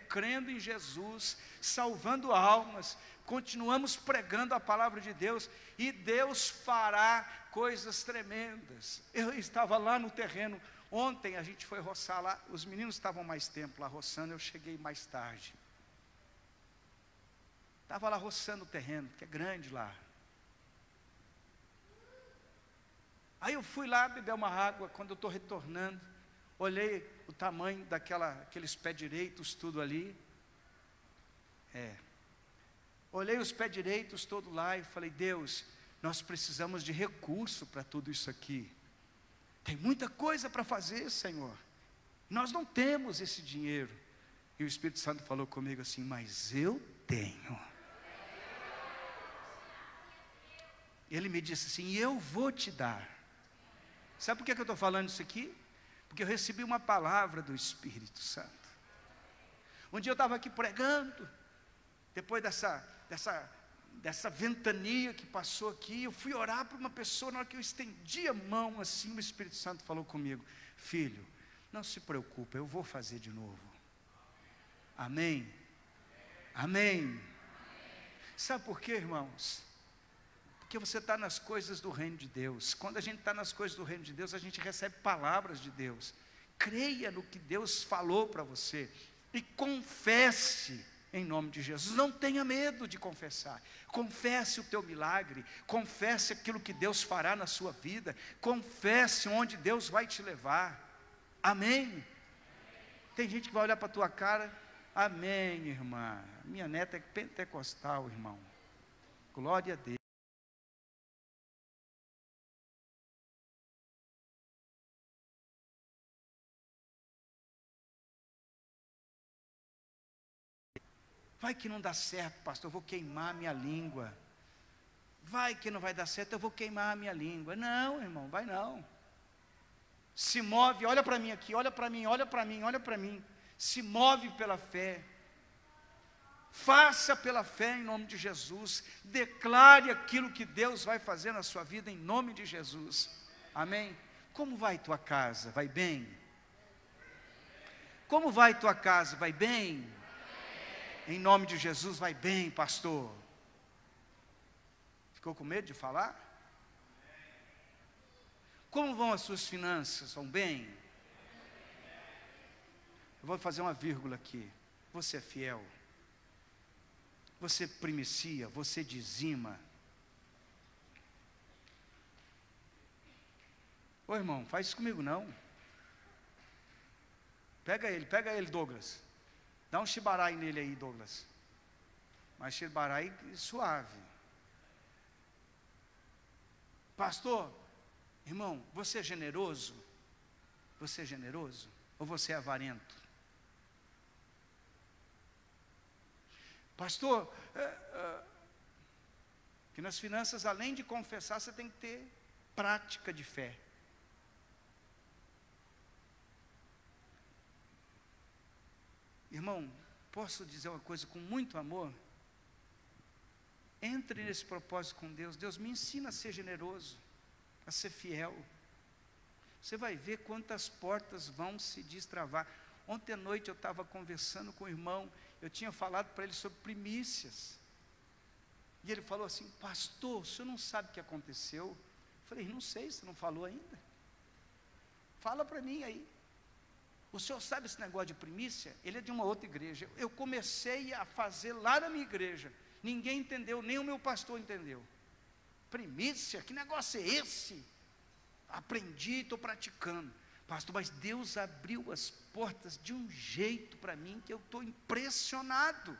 Crendo em Jesus, salvando almas, continuamos pregando a palavra de Deus, e Deus fará coisas tremendas. Eu estava lá no terreno, ontem a gente foi roçar lá, os meninos estavam mais tempo lá roçando, eu cheguei mais tarde. Estava lá roçando o terreno, que é grande lá. Aí eu fui lá beber uma água, quando eu estou retornando, olhei o tamanho daqueles pés direitos, tudo ali. Olhei os pés direitos todo lá e falei: Deus, nós precisamos de recurso para tudo isso aqui. Tem muita coisa para fazer, Senhor. Nós não temos esse dinheiro. E o Espírito Santo falou comigo assim: mas eu tenho. Ele me disse assim: eu vou te dar. Sabe por que eu estou falando isso aqui? Porque eu recebi uma palavra do Espírito Santo. Um dia eu estava aqui pregando, depois dessa ventania que passou aqui, eu fui orar para uma pessoa. Na hora que eu estendi a mão assim, o Espírito Santo falou comigo: filho, não se preocupe, eu vou fazer de novo. Amém? Amém? Sabe por quê, irmãos? Porque você está nas coisas do reino de Deus. Quando a gente está nas coisas do reino de Deus, a gente recebe palavras de Deus. Creia no que Deus falou para você e confesse em nome de Jesus. Não tenha medo de confessar. Confesse o teu milagre, confesse aquilo que Deus fará na sua vida, confesse onde Deus vai te levar. Amém? Tem gente que vai olhar para a tua cara: amém, irmã, minha neta é pentecostal, irmão. Glória a Deus. Vai que não dá certo, pastor, eu vou queimar minha língua. vai que não vai dar certo, eu vou queimar a minha língua. Não, irmão, vai não. Se move, olha para mim aqui, olha para mim, olha para mim, olha para mim. Se move pela fé. Faça pela fé em nome de Jesus. Declare aquilo que Deus vai fazer na sua vida em nome de Jesus. Amém? Como vai tua casa? Vai bem? Como vai tua casa? Vai bem? Em nome de Jesus, vai bem, pastor. Ficou com medo de falar? Como vão as suas finanças? Vão bem? Eu vou fazer uma vírgula aqui. Você é fiel? Você primicia? Você dizima? Ô irmão, faz isso comigo não. Pega ele, Douglas. Dá um chibarai nele aí, Douglas. Mas chibarai suave. Pastor, irmão, você é generoso? Você é generoso? Ou você é avarento? Pastor, que nas finanças, além de confessar, você tem que ter prática de fé. Irmão, posso dizer uma coisa com muito amor? Entre nesse propósito com Deus. Deus me ensina a ser generoso, a ser fiel. Você vai ver quantas portas vão se destravar. Ontem à noite eu estava conversando com o irmão, eu tinha falado para ele sobre primícias. E ele falou assim: pastor, o senhor não sabe o que aconteceu? Eu falei: não sei, você não falou ainda? Fala para mim aí. O senhor sabe esse negócio de primícia? Ele é de uma outra igreja. Eu comecei a fazer lá na minha igreja. Ninguém entendeu, nem o meu pastor entendeu. Primícia? Que negócio é esse? Aprendi, estou praticando. Pastor, mas Deus abriu as portas de um jeito para mim que eu estou impressionado.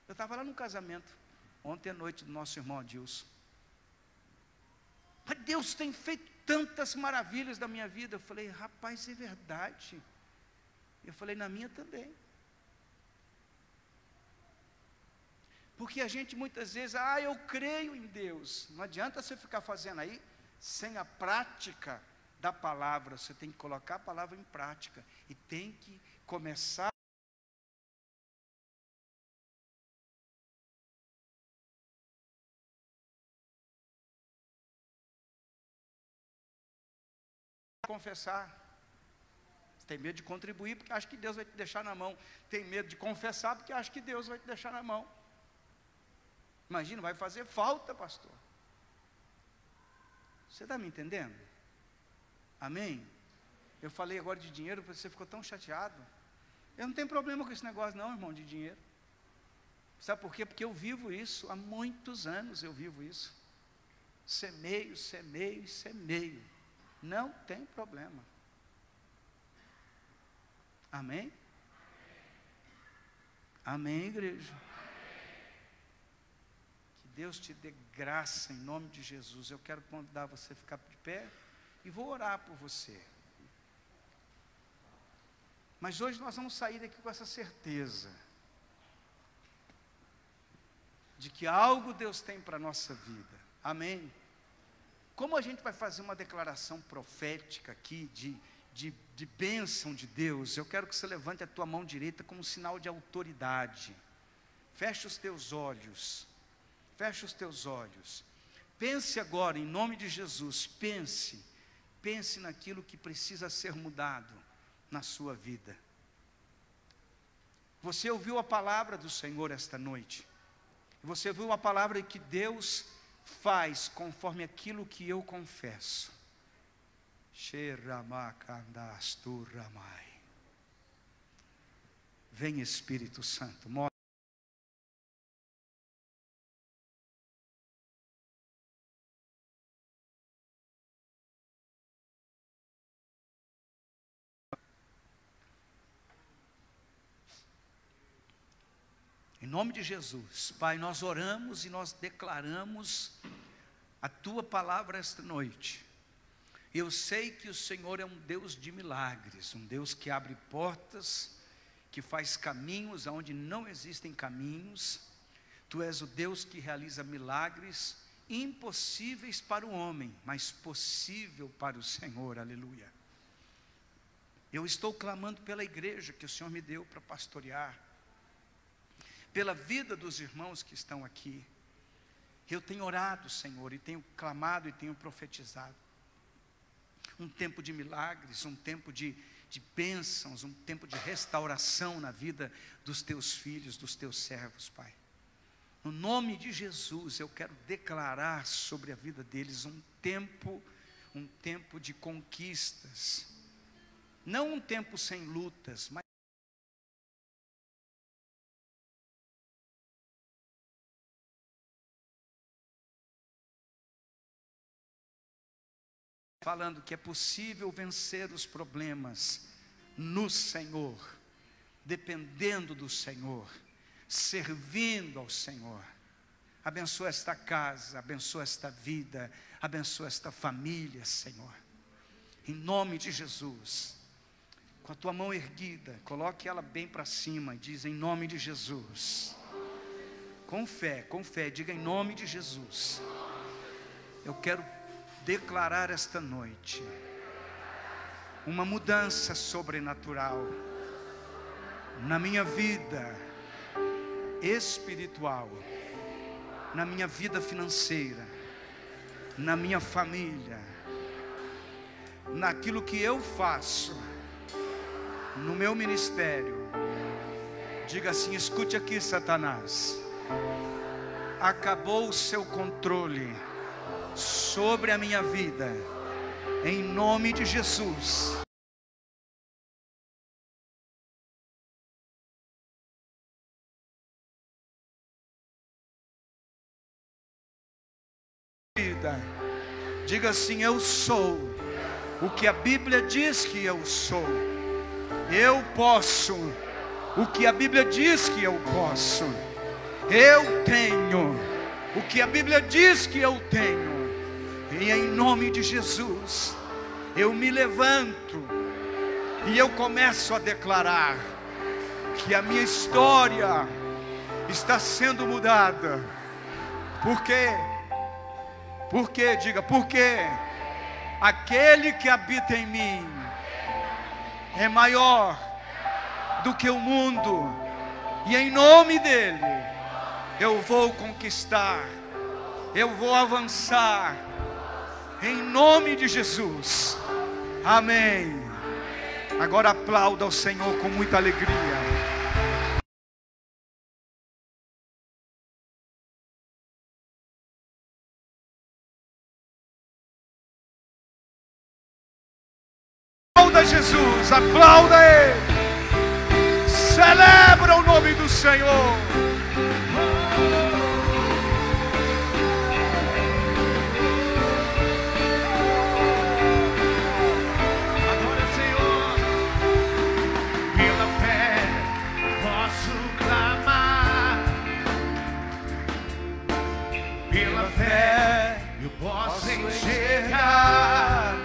Eu estava lá no casamento, ontem à noite, do nosso irmão Adilson. Mas Deus tem feito tantas maravilhas da minha vida. Eu falei: rapaz, é verdade. Eu falei: na minha também. Porque a gente muitas vezes, eu creio em Deus. Não adianta você ficar fazendo aí, sem a prática da palavra. Você tem que colocar a palavra em prática. E tem que começar a confessar. Você tem medo de contribuir porque acha que Deus vai te deixar na mão. Tem medo de confessar porque acha que Deus vai te deixar na mão. Imagina, vai fazer falta, pastor. Você está me entendendo? Amém? Eu falei agora de dinheiro, você ficou tão chateado. Eu não tenho problema com esse negócio não, irmão, de dinheiro. Sabe por quê? Porque eu vivo isso, há muitos anos eu vivo isso. Semeio, semeio, semeio. Não tem problema. Amém? Amém, igreja? Que Deus te dê graça em nome de Jesus. Eu quero convidar você a ficar de pé e vou orar por você. Mas hoje nós vamos sair daqui com essa certeza de que algo Deus tem para a nossa vida. Amém? Como a gente vai fazer uma declaração profética aqui de bênção de Deus, eu quero que você levante a tua mão direita como um sinal de autoridade. Feche os teus olhos. Feche os teus olhos. Pense agora, em nome de Jesus, pense naquilo que precisa ser mudado na sua vida. Você ouviu a palavra do Senhor esta noite. Você ouviu a palavra que Deus faz conforme aquilo que eu confesso. Vem, Espírito Santo, mostra. Em nome de Jesus, Pai, nós oramos e nós declaramos a Tua palavra esta noite. Eu sei que o Senhor é um Deus de milagres, um Deus que abre portas, que faz caminhos onde não existem caminhos. Tu és o Deus que realiza milagres impossíveis para o homem, mas possível para o Senhor, aleluia. Eu estou clamando pela igreja que o Senhor me deu para pastorear, pela vida dos irmãos que estão aqui. Eu tenho orado, Senhor, e tenho clamado e tenho profetizado. Um tempo de milagres, um tempo de bênçãos, um tempo de restauração na vida dos teus filhos, dos teus servos, Pai. No nome de Jesus, eu quero declarar sobre a vida deles um tempo de conquistas. Não um tempo sem lutas, mas falando que é possível vencer os problemas no Senhor, dependendo do Senhor, servindo ao Senhor. Abençoa esta casa, abençoa esta vida, abençoa esta família, Senhor. Em nome de Jesus, com a tua mão erguida, coloque ela bem para cima e diz: em nome de Jesus. Com fé, diga: em nome de Jesus. Eu quero declarar esta noite uma mudança sobrenatural na minha vida espiritual, na minha vida financeira, na minha família, naquilo que eu faço, no meu ministério. Diga assim: escute aqui, Satanás, acabou o seu controle sobre a minha vida, em nome de Jesus. Diga assim: eu sou o que a Bíblia diz que eu sou. Eu posso o que a Bíblia diz que eu posso. Eu tenho o que a Bíblia diz que eu tenho. E em nome de Jesus, eu me levanto e eu começo a declarar que a minha história está sendo mudada. Por quê? Porque, diga, porque aquele que habita em mim é maior do que o mundo, e em nome dele eu vou conquistar, eu vou avançar, em nome de Jesus, amém. Agora aplauda ao Senhor com muita alegria. Aplauda Jesus, aplauda Ele, celebra o nome do Senhor. Adore o Senhor, pela fé posso clamar, pela fé eu posso enxergar.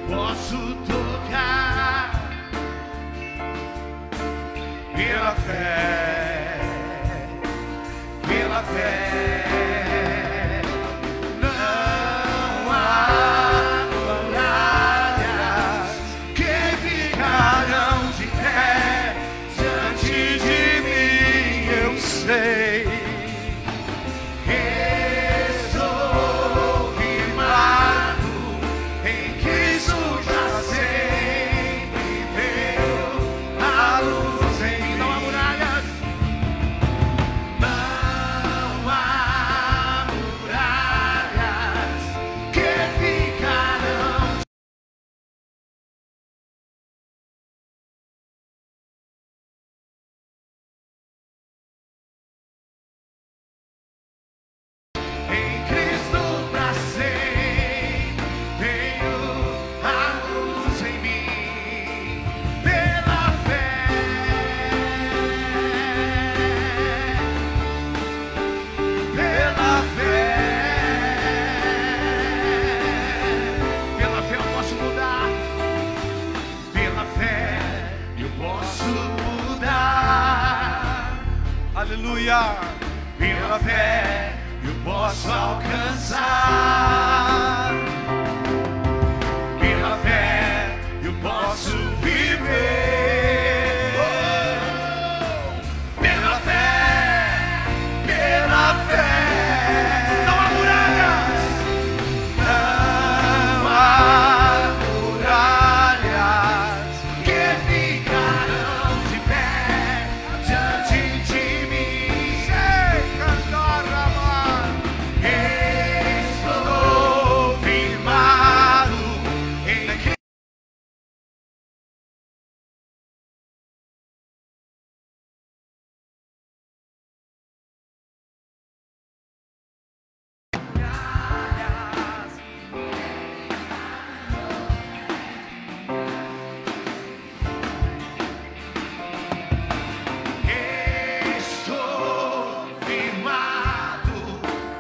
Posso tocar pela fé, pela fé. Não há muralhas que ficarão de pé diante de mim. Eu sei. Não há Aleluia. Pela fé eu posso alcançar. Pela fé eu posso viver. Pela fé, pela fé. Não há muralhas. Não há muralhas que ficarão de pé diante de mim. Estou firmado em Cristo. Estou firmado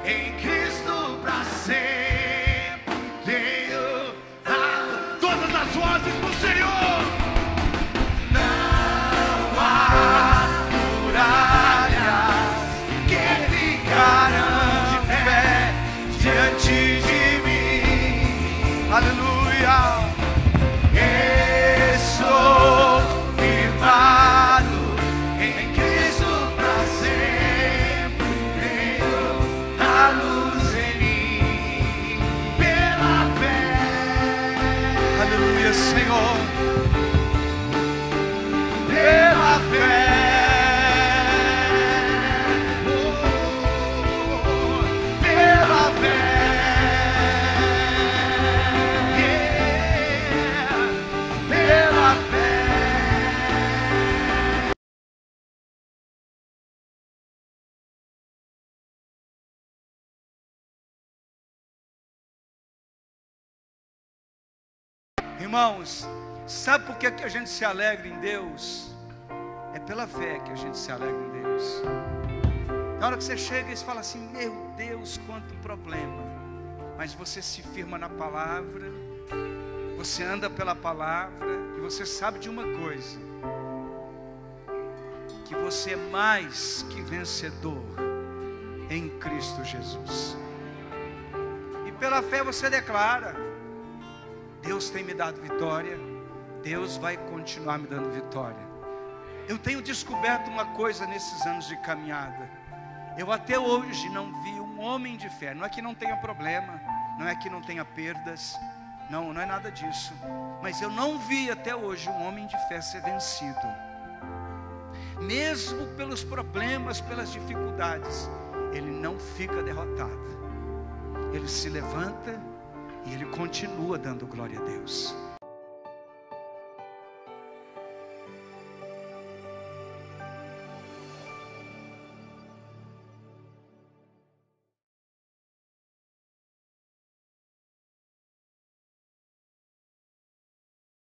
em Cristo para sempre. Tenho dado todas as vozes pro Senhor. Não há muralhas que ficarão de pé diante de mim. Aleluia. Estou firmado em Cristo para sempre. Tenho a luz em mim pela fé. Aleluia, Senhor. Pela fé. Oh, pela fé. Yeah. Pela fé. Irmãos, sabe por que a gente se alegra em Deus? É pela fé que a gente se alegra em Deus. Na hora que você chega e fala assim: meu Deus, quanto problema. Mas você se firma na palavra, você anda pela palavra, e você sabe de uma coisa: que você é mais que vencedor em Cristo Jesus. E pela fé você declara: Deus tem me dado vitória, Deus vai continuar me dando vitória. Eu tenho descoberto uma coisa nesses anos de caminhada. Eu até hoje não vi um homem de fé. Não é que não tenha problema, não é que não tenha perdas, não é nada disso. Mas eu não vi até hoje um homem de fé ser vencido. Mesmo pelos problemas, pelas dificuldades, ele não fica derrotado. Ele se levanta e ele continua dando glória a Deus.